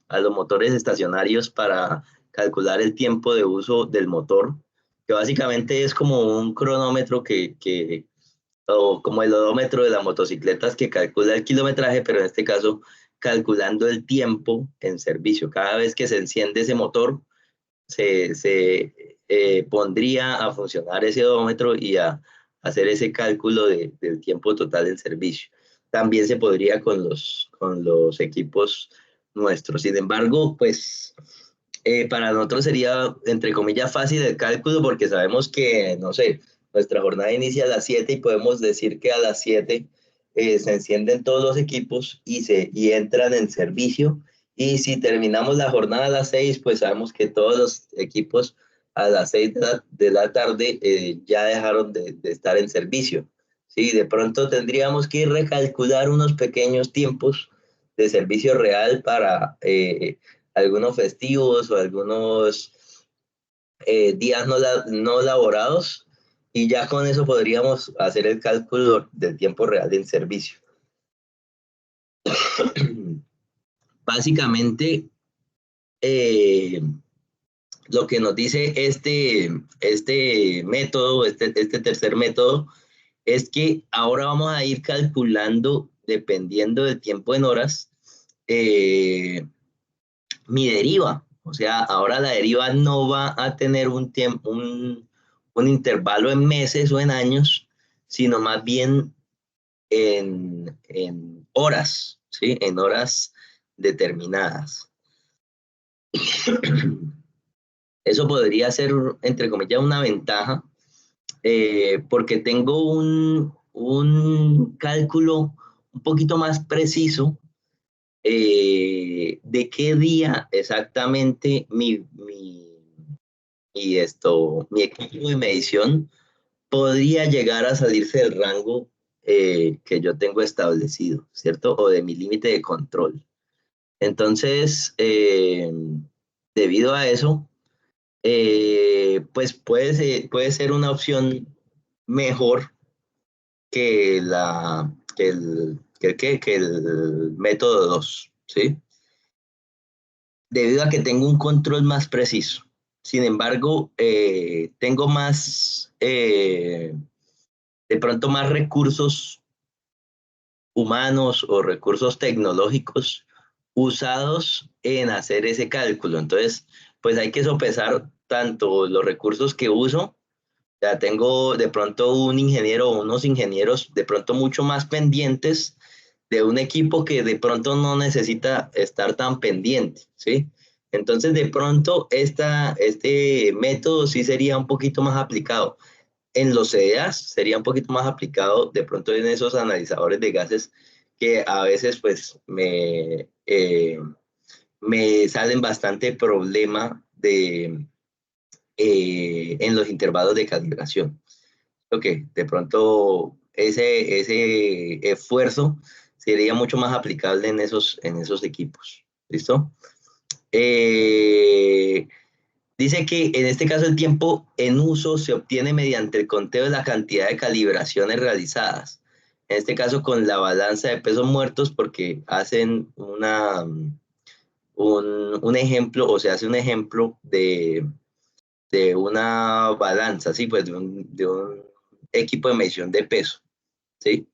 a los motores estacionarios para calcular el tiempo de uso del motor, que básicamente es como un cronómetro o como el odómetro de las motocicletas que calcula el kilometraje, pero en este caso calculando el tiempo en servicio. Cada vez que se enciende ese motor, se pondría a funcionar ese odómetro y a hacer ese cálculo del tiempo total en servicio. También se podría con los equipos nuestros. Sin embargo, pues para nosotros sería, entre comillas, fácil el cálculo porque sabemos que, no sé, nuestra jornada inicia a las 7 y podemos decir que a las 7 se encienden todos los equipos y entran en servicio. Y si terminamos la jornada a las 6, pues sabemos que todos los equipos a las 6 de la tarde ya dejaron de estar en servicio. Sí, de pronto tendríamos que recalcular unos pequeños tiempos de servicio real para algunos festivos o algunos días no laborados, y ya con eso podríamos hacer el cálculo del tiempo real en servicio. Básicamente, lo que nos dice este método, este tercer método, es que ahora vamos a ir calculando, dependiendo del tiempo en horas, mi deriva. O sea, ahora la deriva no va a tener un intervalo en meses o en años, sino más bien en horas, ¿sí? En horas determinadas. Eso podría ser, entre comillas, una ventaja, porque tengo un cálculo un poquito más preciso de qué día exactamente mi equipo de medición podría llegar a salirse del rango que yo tengo establecido, ¿cierto? O de mi límite de control. Entonces, debido a eso, pues puede ser una opción mejor que el método 2, ¿sí? Debido a que tengo un control más preciso. Sin embargo, tengo de pronto más recursos humanos o recursos tecnológicos usados en hacer ese cálculo. Entonces, pues hay que sopesar tanto los recursos que uso. Ya tengo de pronto un ingeniero o unos ingenieros de pronto mucho más pendientes de un equipo que de pronto no necesita estar tan pendiente, ¿sí? Entonces, de pronto, este método sí sería un poquito más aplicado. En los CDAs sería un poquito más aplicado de pronto en esos analizadores de gases que a veces pues me salen bastante problema en los intervalos de calibración. Ok, de pronto ese esfuerzo sería mucho más aplicable en esos equipos. ¿Listo? Dice que en este caso el tiempo en uso se obtiene mediante el conteo de la cantidad de calibraciones realizadas. En este caso con la balanza de pesos muertos, porque hacen un ejemplo, o se hace un ejemplo de una balanza, ¿sí? Pues de un equipo de medición de peso, ¿sí?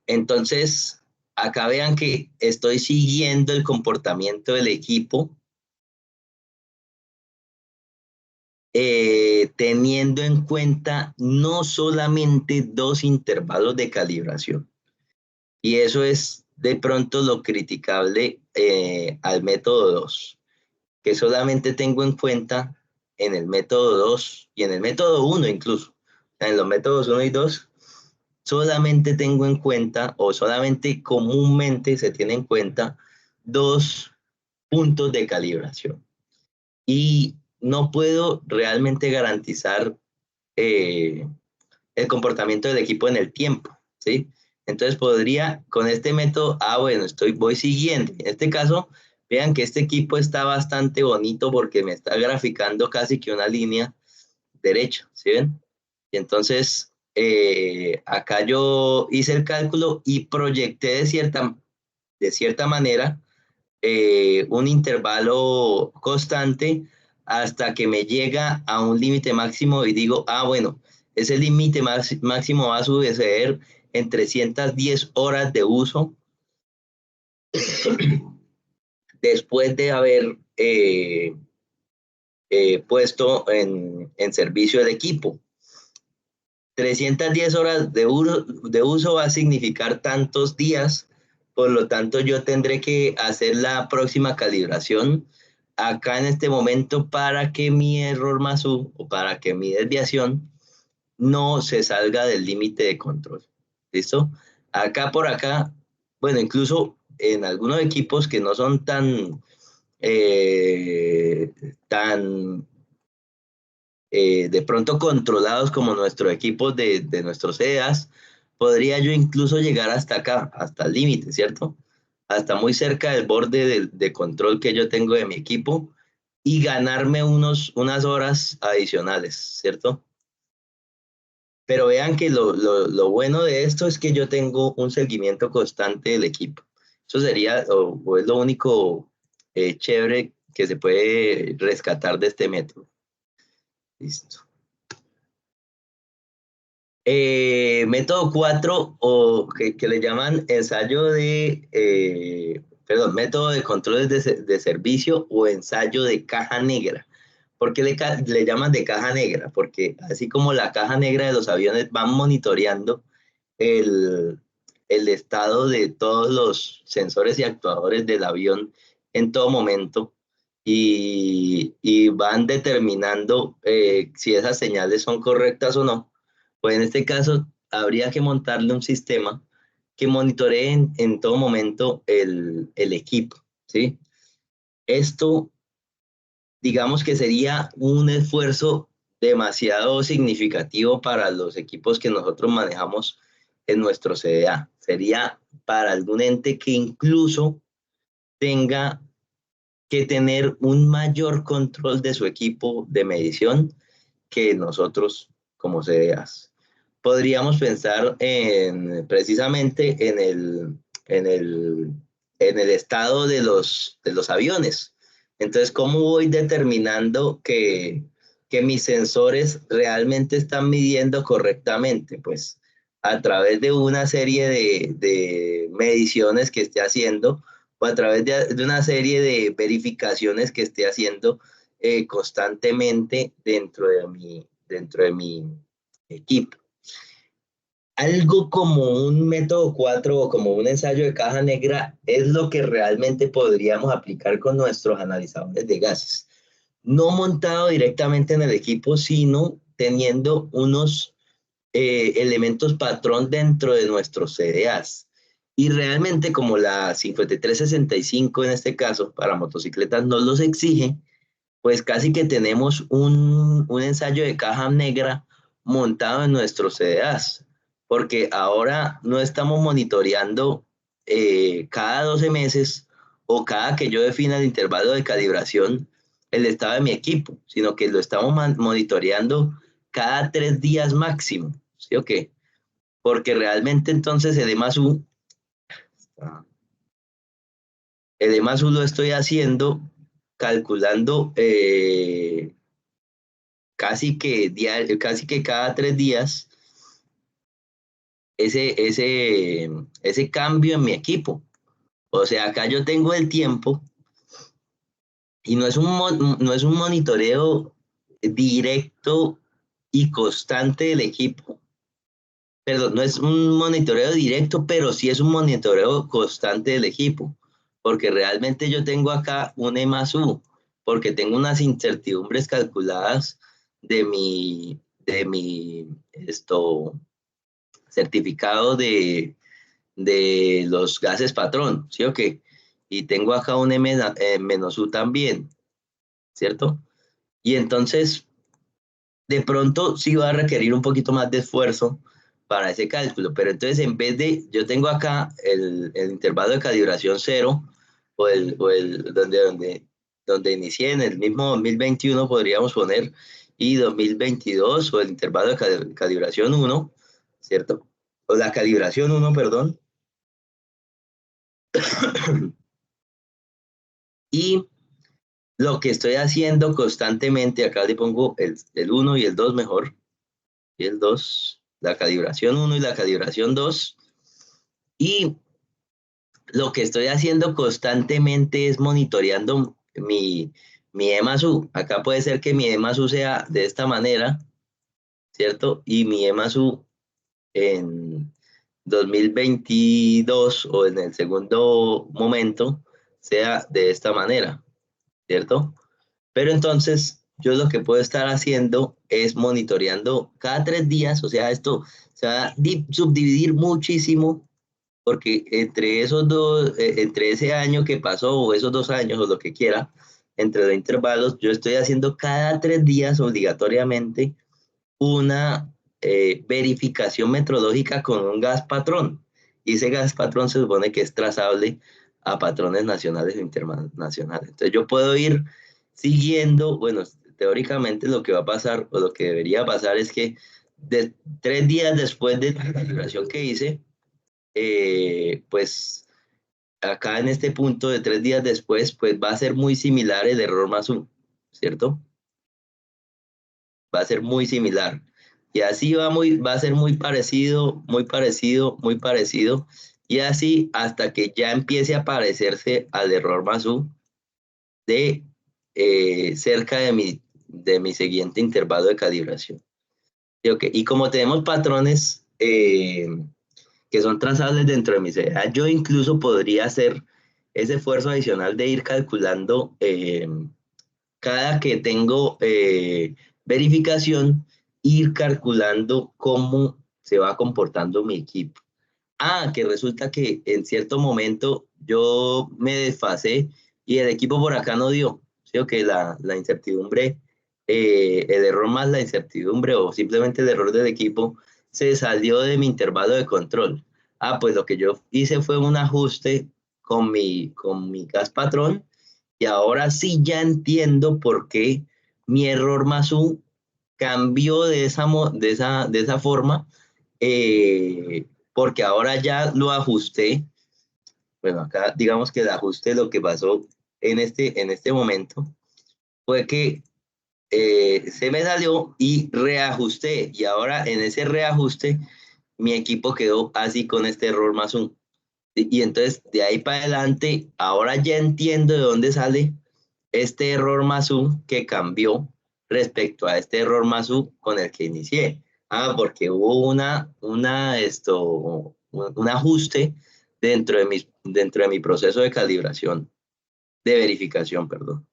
Entonces, acá vean que estoy siguiendo el comportamiento del equipo, teniendo en cuenta no solamente dos intervalos de calibración. Y eso es de pronto lo criticable al método 2, que solamente tengo en cuenta en el método 2 y en el método 1 incluso. En los métodos 1 y 2 solamente tengo en cuenta, o solamente comúnmente se tiene en cuenta, 2 puntos de calibración. Y no puedo realmente garantizar el comportamiento del equipo en el tiempo, ¿sí? Entonces podría, con este método, bueno, voy siguiendo. En este caso, vean que este equipo está bastante bonito porque me está graficando casi que una línea derecha, ¿sí ven? Y entonces, acá yo hice el cálculo y proyecté de cierta manera un intervalo constante hasta que me llega a un límite máximo y digo, bueno, ese límite máximo va a suceder en 310 horas de uso después de haber puesto en servicio el equipo. 310 horas de uso va a significar tantos días, por lo tanto yo tendré que hacer la próxima calibración acá en este momento para que mi error más U o para que mi desviación no se salga del límite de control. ¿Listo? Acá por acá, bueno, incluso en algunos equipos que no son tan de pronto controlados como nuestros equipos de nuestros CEAs, podría yo incluso llegar hasta acá, hasta el límite, ¿cierto? Hasta muy cerca del borde de control que yo tengo de mi equipo y ganarme unas horas adicionales, ¿cierto? Pero vean que lo bueno de esto es que yo tengo un seguimiento constante del equipo. Eso sería, o es lo único chévere que se puede rescatar de este método. Listo. Método 4, o que le llaman ensayo método de controles de servicio o ensayo de caja negra. ¿Por qué le llaman de caja negra? Porque así como la caja negra de los aviones van monitoreando el, el estado de todos los sensores y actuadores del avión en todo momento y van determinando si esas señales son correctas o no. Pues en este caso habría que montarle un sistema que monitoree en todo momento el equipo, ¿sí? Esto, digamos que sería un esfuerzo demasiado significativo para los equipos que nosotros manejamos en nuestro CDA. Sería para algún ente que incluso tenga que tener un mayor control de su equipo de medición que nosotros como CDAs. Podríamos pensar precisamente en el estado de los aviones. Entonces, ¿cómo voy determinando que mis sensores realmente están midiendo correctamente? Pues a través de una serie de mediciones que esté haciendo o a través de una serie de verificaciones que esté haciendo constantemente dentro de mi equipo. Algo como un método 4 o como un ensayo de caja negra es lo que realmente podríamos aplicar con nuestros analizadores de gases. No montado directamente en el equipo, sino teniendo unos elementos patrón dentro de nuestros CDAs. Y realmente como la 5365 en este caso para motocicletas no los exige, pues casi que tenemos un ensayo de caja negra montado en nuestros CDAs, porque ahora no estamos monitoreando cada 12 meses o cada que yo defina el intervalo de calibración el estado de mi equipo, sino que lo estamos monitoreando cada 3 días máximo, ¿sí o qué? Porque realmente entonces el E+U lo estoy haciendo calculando casi que cada 3 días ese cambio en mi equipo. O sea, acá yo tengo el tiempo y no es un monitoreo directo y constante del equipo. Perdón, no es un monitoreo directo, pero sí es un monitoreo constante del equipo. Porque realmente yo tengo acá un E+U. porque tengo unas incertidumbres calculadas de mi certificado de los gases patrón, ¿sí o qué? Y tengo acá un menos U también, ¿cierto? Y entonces, de pronto sí va a requerir un poquito más de esfuerzo para ese cálculo, pero entonces en vez de, yo tengo acá el intervalo de calibración 0, donde inicié en el mismo 2021, podríamos poner, y 2022, o el intervalo de calibración 1, ¿cierto? O la calibración 1, perdón. Y lo que estoy haciendo constantemente, acá le pongo el 1 y el 2 mejor, y el 2, la calibración 1 y la calibración 2. Y lo que estoy haciendo constantemente es monitoreando mi E más U. Acá puede ser que mi E más U sea de esta manera, ¿cierto? Y mi E más U en 2022 o en el segundo momento sea de esta manera, ¿cierto? Pero entonces yo lo que puedo estar haciendo es monitoreando cada 3 días, o sea, esto se va a subdividir muchísimo, porque entre esos dos, entre ese año que pasó o esos 2 años o lo que quiera, entre los intervalos, yo estoy haciendo cada 3 días obligatoriamente una verificación metrológica con un gas patrón. Y ese gas patrón se supone que es trazable a patrones nacionales e internacionales. Entonces yo puedo ir siguiendo, bueno, teóricamente lo que va a pasar o lo que debería pasar es que 3 días después de la calibración que hice, pues acá en este punto de 3 días después, pues va a ser muy similar el error más 1, ¿cierto? Va a ser muy similar. Y así va a ser muy parecido, muy parecido, muy parecido. Y así hasta que ya empiece a parecerse al error más U de cerca de mi siguiente intervalo de calibración. ¿Sí? Okay. Y como tenemos patrones que son trazables dentro de mi CDA, yo incluso podría hacer ese esfuerzo adicional de ir calculando cada que tengo verificación, ir calculando cómo se va comportando mi equipo. Ah, que resulta que en cierto momento yo me desfasé y el equipo por acá no dio. ¿Sí? Que la incertidumbre, el error más la incertidumbre o simplemente el error del equipo se salió de mi intervalo de control. Ah, pues lo que yo hice fue un ajuste con mi gas patrón y ahora sí ya entiendo por qué mi error más U cambió de esa forma, porque ahora ya lo ajusté. Bueno, acá digamos que el ajuste, lo que pasó en este momento fue que se me salió y reajusté. Y ahora en ese reajuste, mi equipo quedó así con este error más 1. Y entonces de ahí para adelante, ahora ya entiendo de dónde sale este error más U que cambió respecto a este error más U con el que inicié. Ah, porque hubo un ajuste dentro de mi proceso de calibración, de verificación, perdón.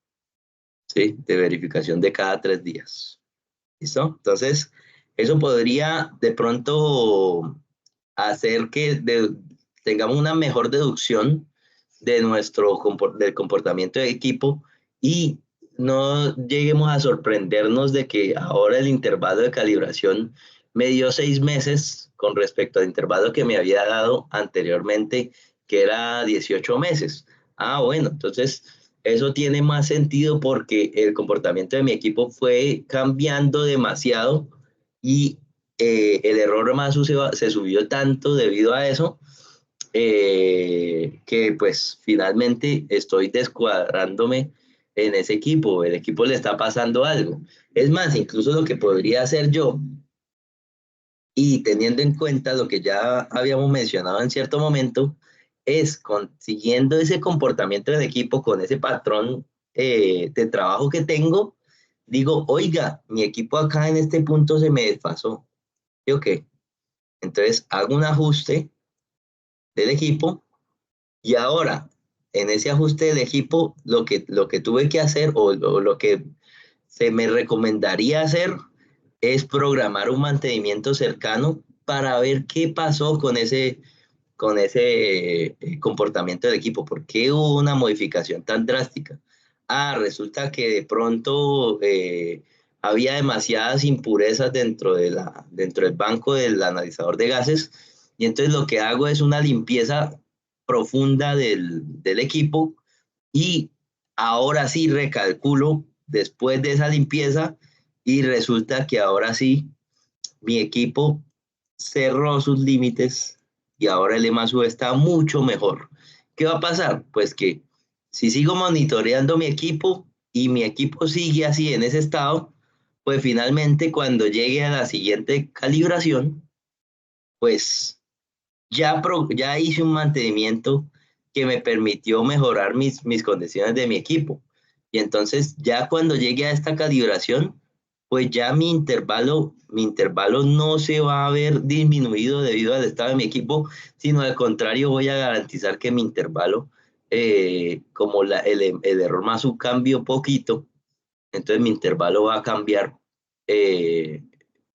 Sí, de verificación de cada 3 días. ¿Listo? Entonces, eso podría de pronto hacer que tengamos una mejor deducción de del comportamiento de equipo y no lleguemos a sorprendernos de que ahora el intervalo de calibración me dio 6 meses con respecto al intervalo que me había dado anteriormente, que era 18 meses. Ah, bueno, entonces eso tiene más sentido porque el comportamiento de mi equipo fue cambiando demasiado y el error más se subió tanto debido a eso, que pues finalmente estoy descuadrándome en ese equipo. El equipo le está pasando algo. Es más, incluso lo que podría hacer yo, y teniendo en cuenta lo que ya habíamos mencionado en cierto momento, es consiguiendo ese comportamiento del equipo con ese patrón de trabajo que tengo, digo, oiga, mi equipo acá en este punto se me desfasó. ¿Sí o qué? Entonces hago un ajuste del equipo y ahora en ese ajuste del equipo, lo que tuve que hacer o lo que se me recomendaría hacer es programar un mantenimiento cercano para ver qué pasó con ese comportamiento del equipo. ¿Por qué hubo una modificación tan drástica? Resulta que de pronto había demasiadas impurezas dentro del banco del analizador de gases, y entonces lo que hago es una limpieza profunda del equipo, y ahora sí recalculo después de esa limpieza, y resulta que ahora sí mi equipo cerró sus límites y ahora el EMASU está mucho mejor. ¿Qué va a pasar? Pues que si sigo monitoreando mi equipo y mi equipo sigue así en ese estado, pues finalmente cuando llegue a la siguiente calibración, pues ya hice un mantenimiento que me permitió mejorar mis condiciones de mi equipo. Y entonces ya cuando llegue a esta calibración, pues ya mi intervalo no se va a ver disminuido debido al estado de mi equipo, sino al contrario, voy a garantizar que mi intervalo, como el error más su cambio poquito, entonces mi intervalo va a cambiar, eh,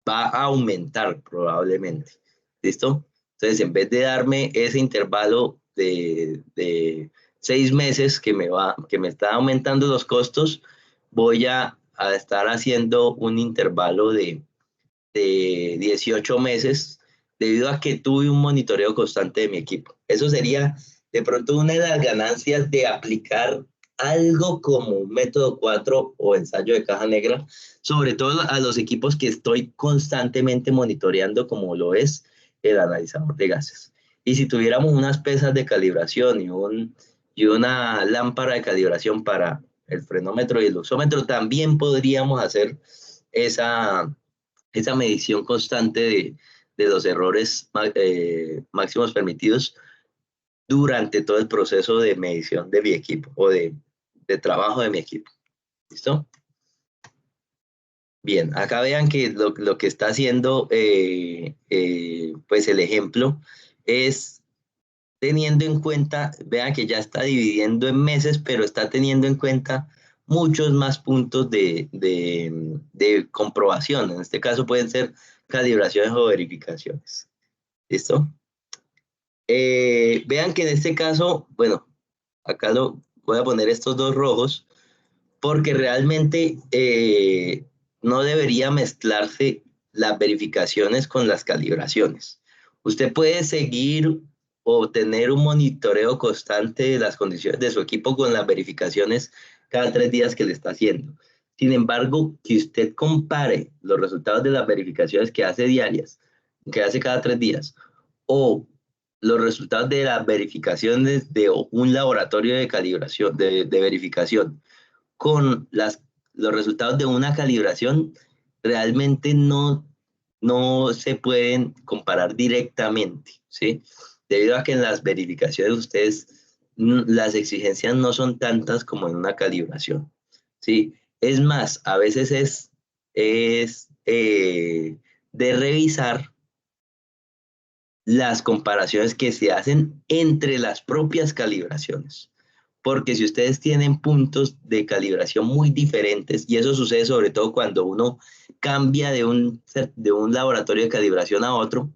va a aumentar probablemente. ¿Listo? Entonces, en vez de darme ese intervalo de 6 meses que me está aumentando los costos, voy a estar haciendo un intervalo de 18 meses debido a que tuve un monitoreo constante de mi equipo. Eso sería de pronto una de las ganancias de aplicar algo como un método 4 o ensayo de caja negra, sobre todo a los equipos que estoy constantemente monitoreando, como lo es el analizador de gases. Y si tuviéramos unas pesas de calibración y una lámpara de calibración para el frenómetro y el luxómetro, también podríamos hacer esa medición constante de los errores máximos permitidos durante todo el proceso de medición de mi equipo o de trabajo de mi equipo. ¿Listo? Bien, acá vean que lo que está haciendo pues el ejemplo es teniendo en cuenta, vean que ya está dividiendo en meses, pero está teniendo en cuenta muchos más puntos de comprobación. En este caso pueden ser calibraciones o verificaciones. ¿Listo? Vean que en este caso, bueno, acá voy a poner estos dos rojos porque realmente no debería mezclarse las verificaciones con las calibraciones. Usted puede seguir o tener un monitoreo constante de las condiciones de su equipo con las verificaciones cada 3 días que le está haciendo. Sin embargo, si usted compare los resultados de las verificaciones que hace diarias, que hace cada 3 días, o los resultados de las verificaciones de un laboratorio de calibración, de verificación, con los resultados de una calibración, realmente no se pueden comparar directamente, ¿sí? Debido a que en las verificaciones las exigencias no son tantas como en una calibración, ¿sí? Es más, a veces es de revisar las comparaciones que se hacen entre las propias calibraciones. Porque si ustedes tienen puntos de calibración muy diferentes, y eso sucede sobre todo cuando uno cambia de un laboratorio de calibración a otro,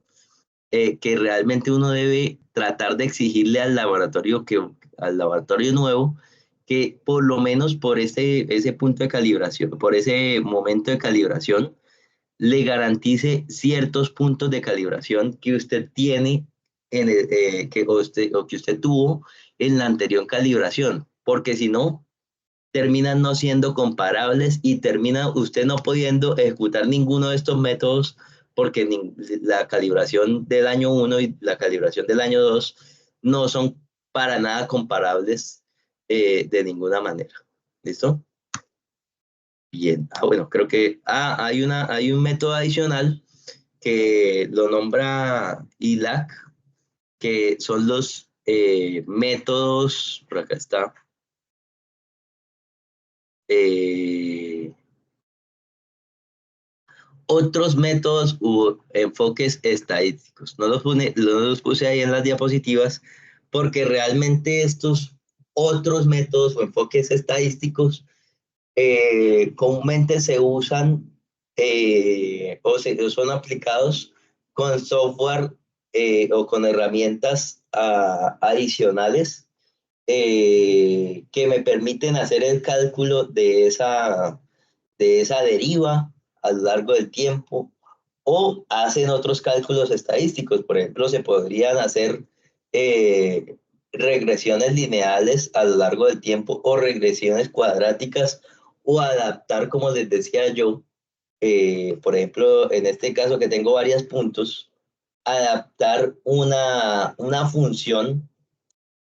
que realmente uno debe tratar de exigirle al laboratorio nuevo que por lo menos por ese punto de calibración, por ese momento de calibración, le garantice ciertos puntos de calibración que usted tiene o que usted tuvo en la anterior calibración, porque si no, terminan no siendo comparables y termina usted no pudiendo ejecutar ninguno de estos métodos porque la calibración del año 1 y la calibración del año 2 no son para nada comparables de ninguna manera. ¿Listo? Bien, bueno, creo que hay un método adicional que lo nombra ILAC, que son los métodos, por acá está, otros métodos u enfoques estadísticos. No los puse ahí en las diapositivas porque realmente estos otros métodos o enfoques estadísticos comúnmente se usan o son aplicados con software o con herramientas adicionales que me permiten hacer el cálculo de esa deriva a lo largo del tiempo, o hacen otros cálculos estadísticos. Por ejemplo, se podrían hacer regresiones lineales a lo largo del tiempo o regresiones cuadráticas, o adaptar, como les decía yo, por ejemplo, en este caso que tengo varios puntos, adaptar una función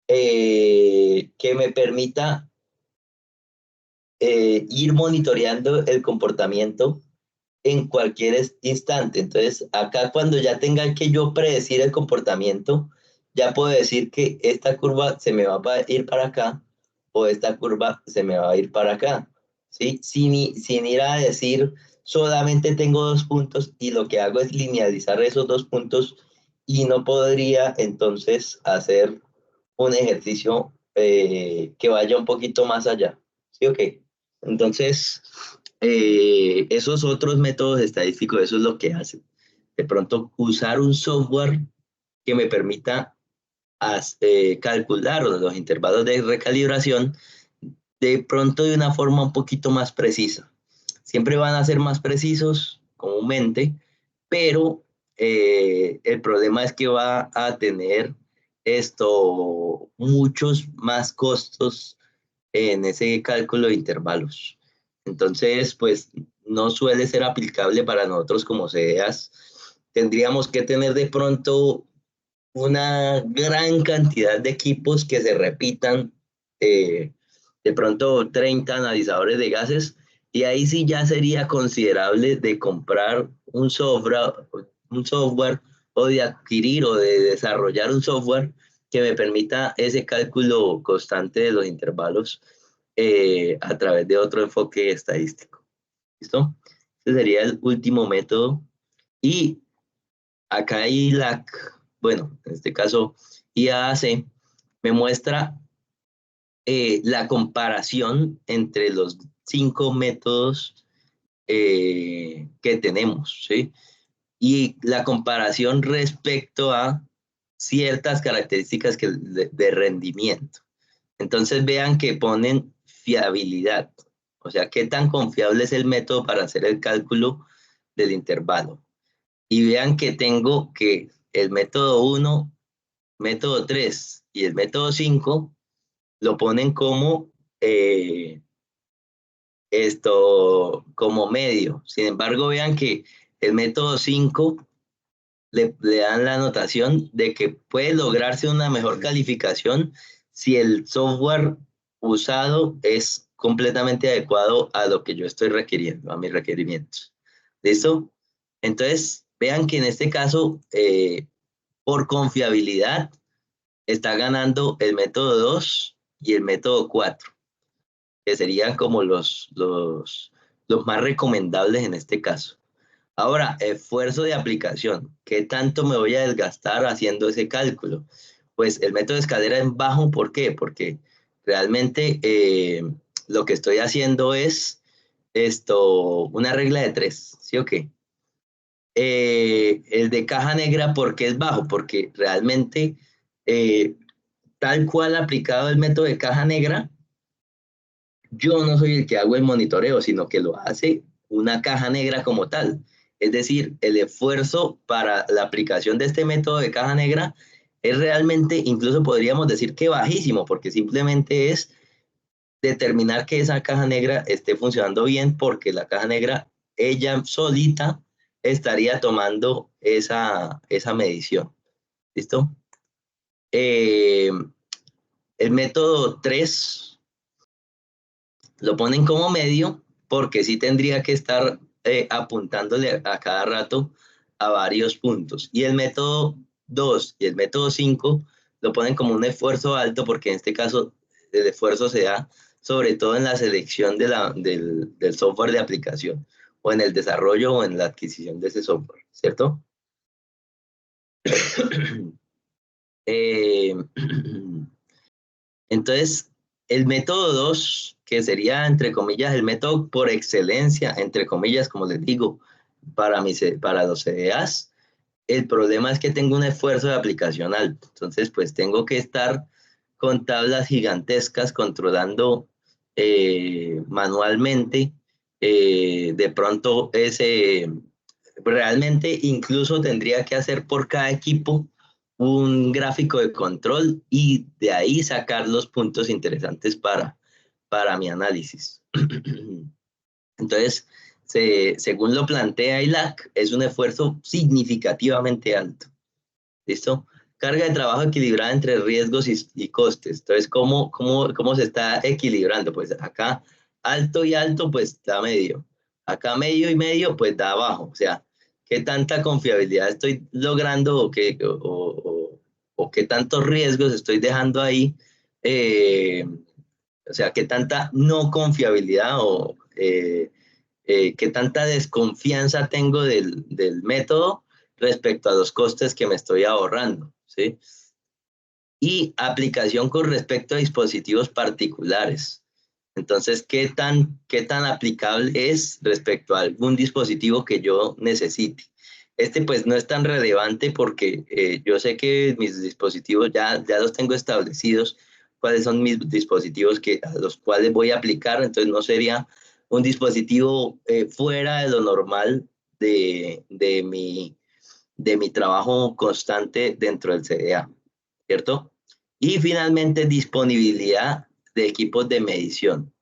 que me permita ir monitoreando el comportamiento en cualquier instante. Entonces, acá cuando ya tenga que yo predecir el comportamiento, ya puedo decir que esta curva se me va a ir para acá o esta curva se me va a ir para acá, ¿sí? Sin ir a decir solamente tengo 2 puntos y lo que hago es linealizar esos 2 puntos, y no podría entonces hacer un ejercicio que vaya un poquito más allá, ¿sí o qué? Entonces, esos otros métodos estadísticos, eso es lo que hacen. De pronto, usar un software que me permita calcular los intervalos de recalibración de pronto de una forma un poquito más precisa. Siempre van a ser más precisos comúnmente, pero el problema es que va a tener muchos más costos en ese cálculo de intervalos. Entonces, pues no suele ser aplicable para nosotros como CEAs. Tendríamos que tener de pronto una gran cantidad de equipos que se repitan, de pronto 30 analizadores de gases, y ahí sí ya sería considerable de comprar un software o de adquirir o de desarrollar un software que me permita ese cálculo constante de los intervalos a través de otro enfoque estadístico. ¿Listo? Ese sería el último método. Y acá bueno, en este caso IAAC, me muestra la comparación entre los 5 métodos que tenemos, ¿sí? Y la comparación respecto a ciertas características de rendimiento. Entonces vean que ponen fiabilidad, o sea, qué tan confiable es el método para hacer el cálculo del intervalo. Y vean que tengo que el método 1, método 3 y el método 5 lo ponen como medio. Sin embargo, vean que el método 5 le dan la anotación de que puede lograrse una mejor calificación si el software usado es completamente adecuado a lo que yo estoy requiriendo, a mis requerimientos. ¿Listo? Entonces, vean que en este caso, por confiabilidad, está ganando el método 2 y el método 4, que serían como los más recomendables en este caso. Ahora, esfuerzo de aplicación. ¿Qué tanto me voy a desgastar haciendo ese cálculo? Pues el método de escalera es bajo. ¿Por qué? Porque realmente lo que estoy haciendo es una regla de 3, ¿sí o qué? El de caja negra, ¿por qué es bajo? Porque realmente, tal cual aplicado el método de caja negra, yo no soy el que hago el monitoreo, sino que lo hace una caja negra como tal. Es decir, el esfuerzo para la aplicación de este método de caja negra es realmente, incluso podríamos decir que bajísimo, porque simplemente es determinar que esa caja negra esté funcionando bien, porque la caja negra, ella solita, estaría tomando esa medición. ¿Listo? El método 3 lo ponen como medio, porque sí tendría que estar apuntándole a cada rato a varios puntos. Y el método 2 y el método 5 lo ponen como un esfuerzo alto, porque en este caso el esfuerzo se da sobre todo en la selección del software de aplicación, o en el desarrollo o en la adquisición de ese software, ¿cierto? Entonces, el método 2, que sería, entre comillas, el método por excelencia, entre comillas, como les digo, para los CDAs, el problema es que tengo un esfuerzo de aplicación alto. Entonces, pues tengo que estar con tablas gigantescas controlando manualmente. De pronto, realmente incluso tendría que hacer por cada equipo un gráfico de control y de ahí sacar los puntos interesantes para mi análisis. Entonces, según lo plantea ILAC, es un esfuerzo significativamente alto. ¿Listo? Carga de trabajo equilibrada entre riesgos y costes. Entonces, ¿cómo se está equilibrando? Pues acá alto y alto, pues da medio. Acá medio y medio, pues da bajo. O sea, ¿qué tanta confiabilidad estoy logrando o qué tantos riesgos estoy dejando ahí? O sea, ¿qué tanta no confiabilidad qué tanta desconfianza tengo del método respecto a los costes que me estoy ahorrando, ¿sí? Y aplicación con respecto a dispositivos particulares. Entonces, qué tan aplicable es respecto a algún dispositivo que yo necesite? Este pues no es tan relevante porque yo sé que mis dispositivos ya los tengo establecidos, cuáles son mis dispositivos a los cuales voy a aplicar, entonces no sería un dispositivo fuera de lo normal de mi trabajo constante dentro del CDA, ¿cierto? Y finalmente, disponibilidad de equipos de medición.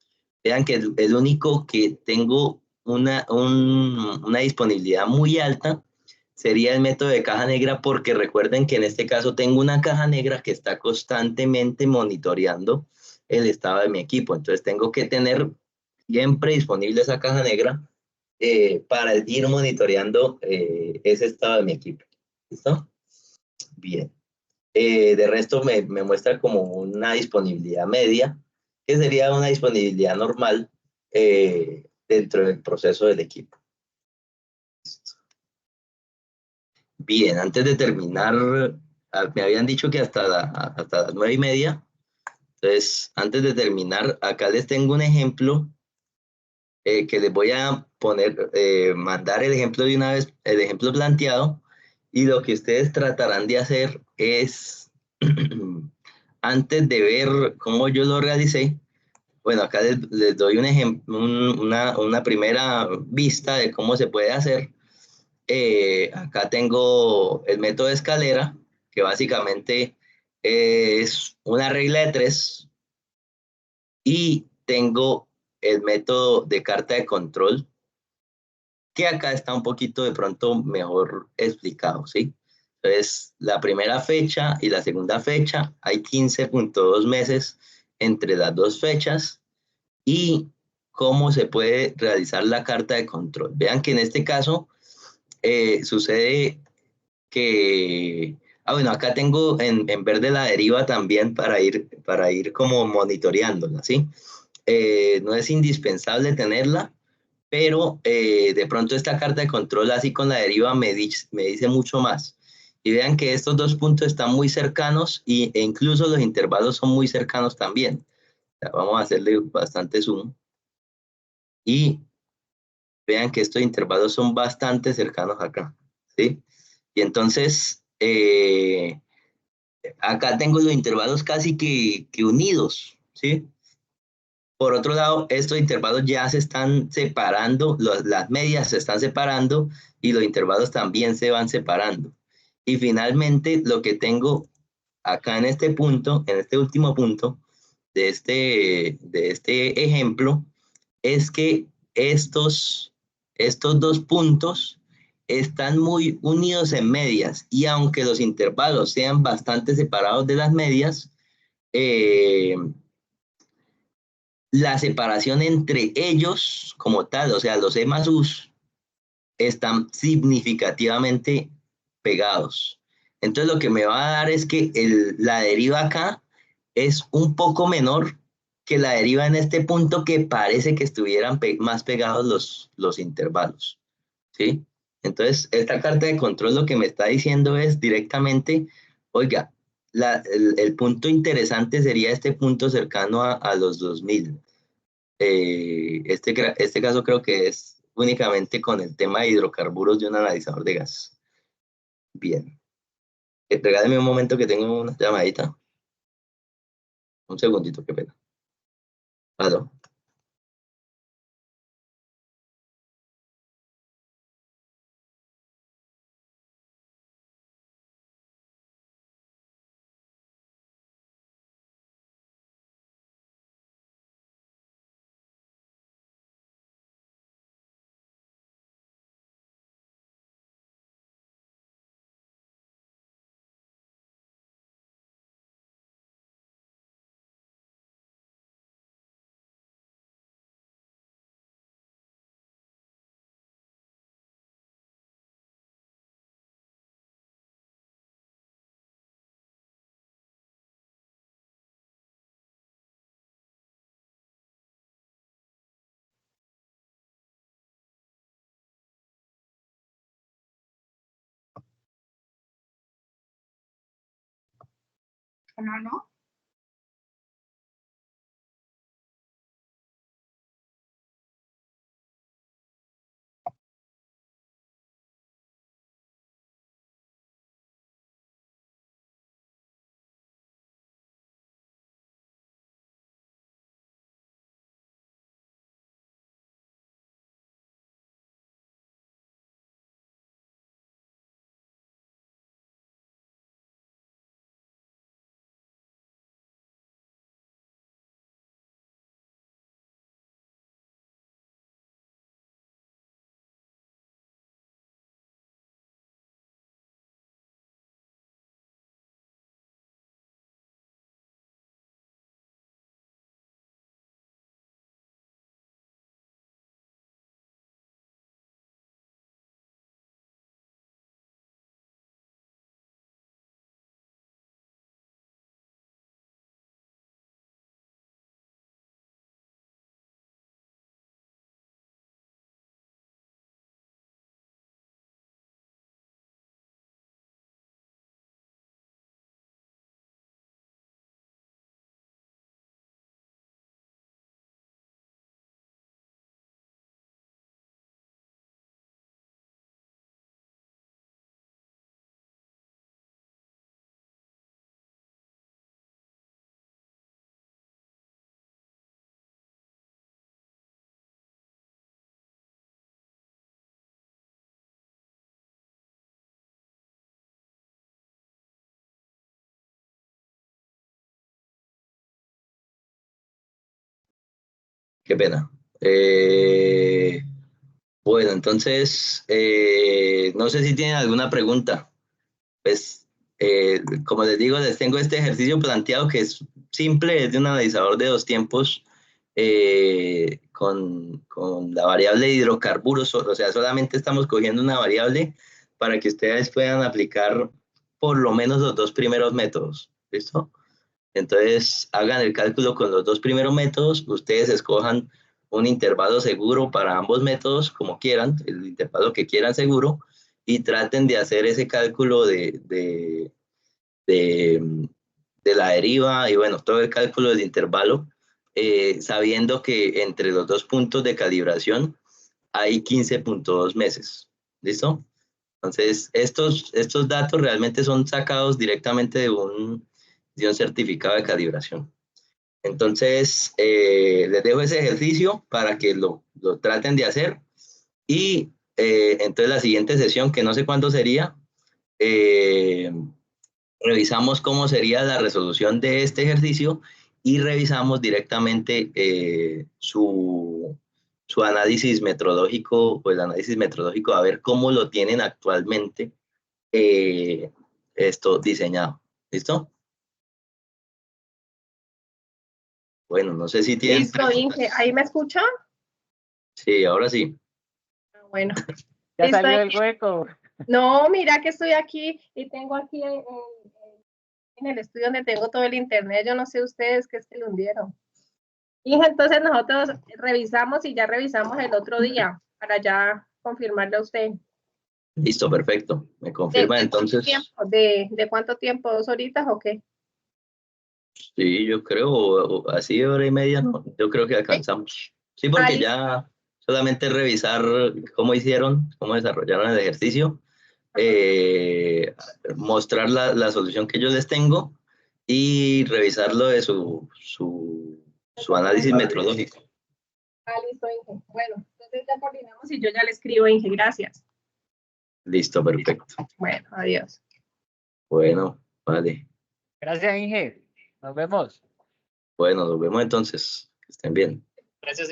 Vean que el único que tengo una disponibilidad muy alta sería el método de caja negra, porque recuerden que en este caso tengo una caja negra que está constantemente monitoreando el estado de mi equipo. Entonces tengo que tener siempre disponible esa caja negra para ir monitoreando ese estado de mi equipo. ¿Listo? Bien. De resto me muestra como una disponibilidad media, que sería una disponibilidad normal dentro del proceso del equipo. Bien, antes de terminar, me habían dicho que hasta las 9:30. Entonces, antes de terminar, acá les tengo un ejemplo que les voy a poner, mandar el ejemplo de una vez, el ejemplo planteado, y lo que ustedes tratarán de hacer es, antes de ver cómo yo lo realicé, bueno, acá les doy un ejemplo, una primera vista de cómo se puede hacer. Acá tengo el método de escalera, que básicamente es una regla de 3, y tengo el método de carta de control, que acá está un poquito de pronto mejor explicado, ¿sí? Entonces, la primera fecha y la segunda fecha, hay 15.2 meses entre las dos fechas, y cómo se puede realizar la carta de control. Vean que en este caso sucede que, bueno, acá tengo en verde la deriva también para ir como monitoreándola, ¿sí? No es indispensable tenerla, pero de pronto esta carta de control así con la deriva me dice mucho más. Y vean que estos dos puntos están muy cercanos e incluso los intervalos son muy cercanos también. Vamos a hacerle bastante zoom. Y vean que estos intervalos son bastante cercanos acá, ¿sí? Y entonces, acá tengo los intervalos casi que unidos, ¿sí? Por otro lado, estos intervalos ya se están separando, las medias se están separando y los intervalos también se van separando. Y finalmente, lo que tengo acá en este punto, en este último punto de este ejemplo, es que estos dos puntos están muy unidos en medias, y aunque los intervalos sean bastante separados de las medias, la separación entre ellos como tal, o sea, los E más U, están significativamente pegados. Entonces lo que me va a dar es que la deriva acá es un poco menor que la deriva en este punto, que parece que estuvieran más pegados los intervalos, ¿sí? Entonces, esta carta de control lo que me está diciendo es directamente, oiga, el punto interesante sería este punto cercano a los 2000. Este caso creo que es únicamente con el tema de hidrocarburos de un analizador de gas. Bien. Regáleme un momento que tengo una llamadita. Un segundito, qué pena. ¿Aló? No, no. Qué pena. Bueno, entonces, no sé si tienen alguna pregunta. Pues, como les digo, les tengo este ejercicio planteado que es simple, es de un analizador de dos tiempos con la variable de hidrocarburos, o sea, solamente estamos cogiendo una variable para que ustedes puedan aplicar por lo menos los dos primeros métodos. ¿Listo? Entonces, hagan el cálculo con los dos primeros métodos, ustedes escojan un intervalo seguro para ambos métodos, como quieran, el intervalo que quieran seguro, y traten de hacer ese cálculo de, de la deriva y bueno, todo el cálculo del intervalo, sabiendo que entre los dos puntos de calibración hay 15.2 meses. ¿Listo? Entonces, estos datos realmente son sacados directamente de un certificado de calibración. Entonces, les dejo ese ejercicio para que lo traten de hacer y entonces la siguiente sesión, que no sé cuándo sería, eh, revisamos cómo sería la resolución de este ejercicio y revisamos directamente su análisis metodológico, pues el análisis metodológico, a ver cómo lo tienen actualmente esto diseñado. ¿Listo? Bueno, no sé si tienen Listo, preguntas. Inge. ¿Ahí me escucha? Sí, ahora sí. Bueno. Ya Listo, salió Inge. del hueco. No, mira que estoy aquí y tengo aquí en el estudio donde tengo todo el internet. Yo no sé ustedes qué es que lo hundieron. Inge, entonces nosotros revisamos y ya revisamos el otro día para ya confirmarle a usted. Listo, perfecto. Me confirma entonces. ¿De cuánto tiempo? ¿2 horitas o qué? Sí, yo creo, o así de hora y media, ¿no? Yo creo que alcanzamos. Sí, porque listo. ya solamente revisar cómo hicieron, cómo desarrollaron el ejercicio, mostrar la solución que yo les tengo y revisar lo de su análisis metodológico. Listo, Inge. Bueno, entonces ya coordinamos y yo ya le escribo, Inge. Gracias. Listo, perfecto. Bueno, adiós. Bueno, vale. Gracias, Inge. Nos vemos. Bueno, nos vemos entonces. Que estén bien. Gracias,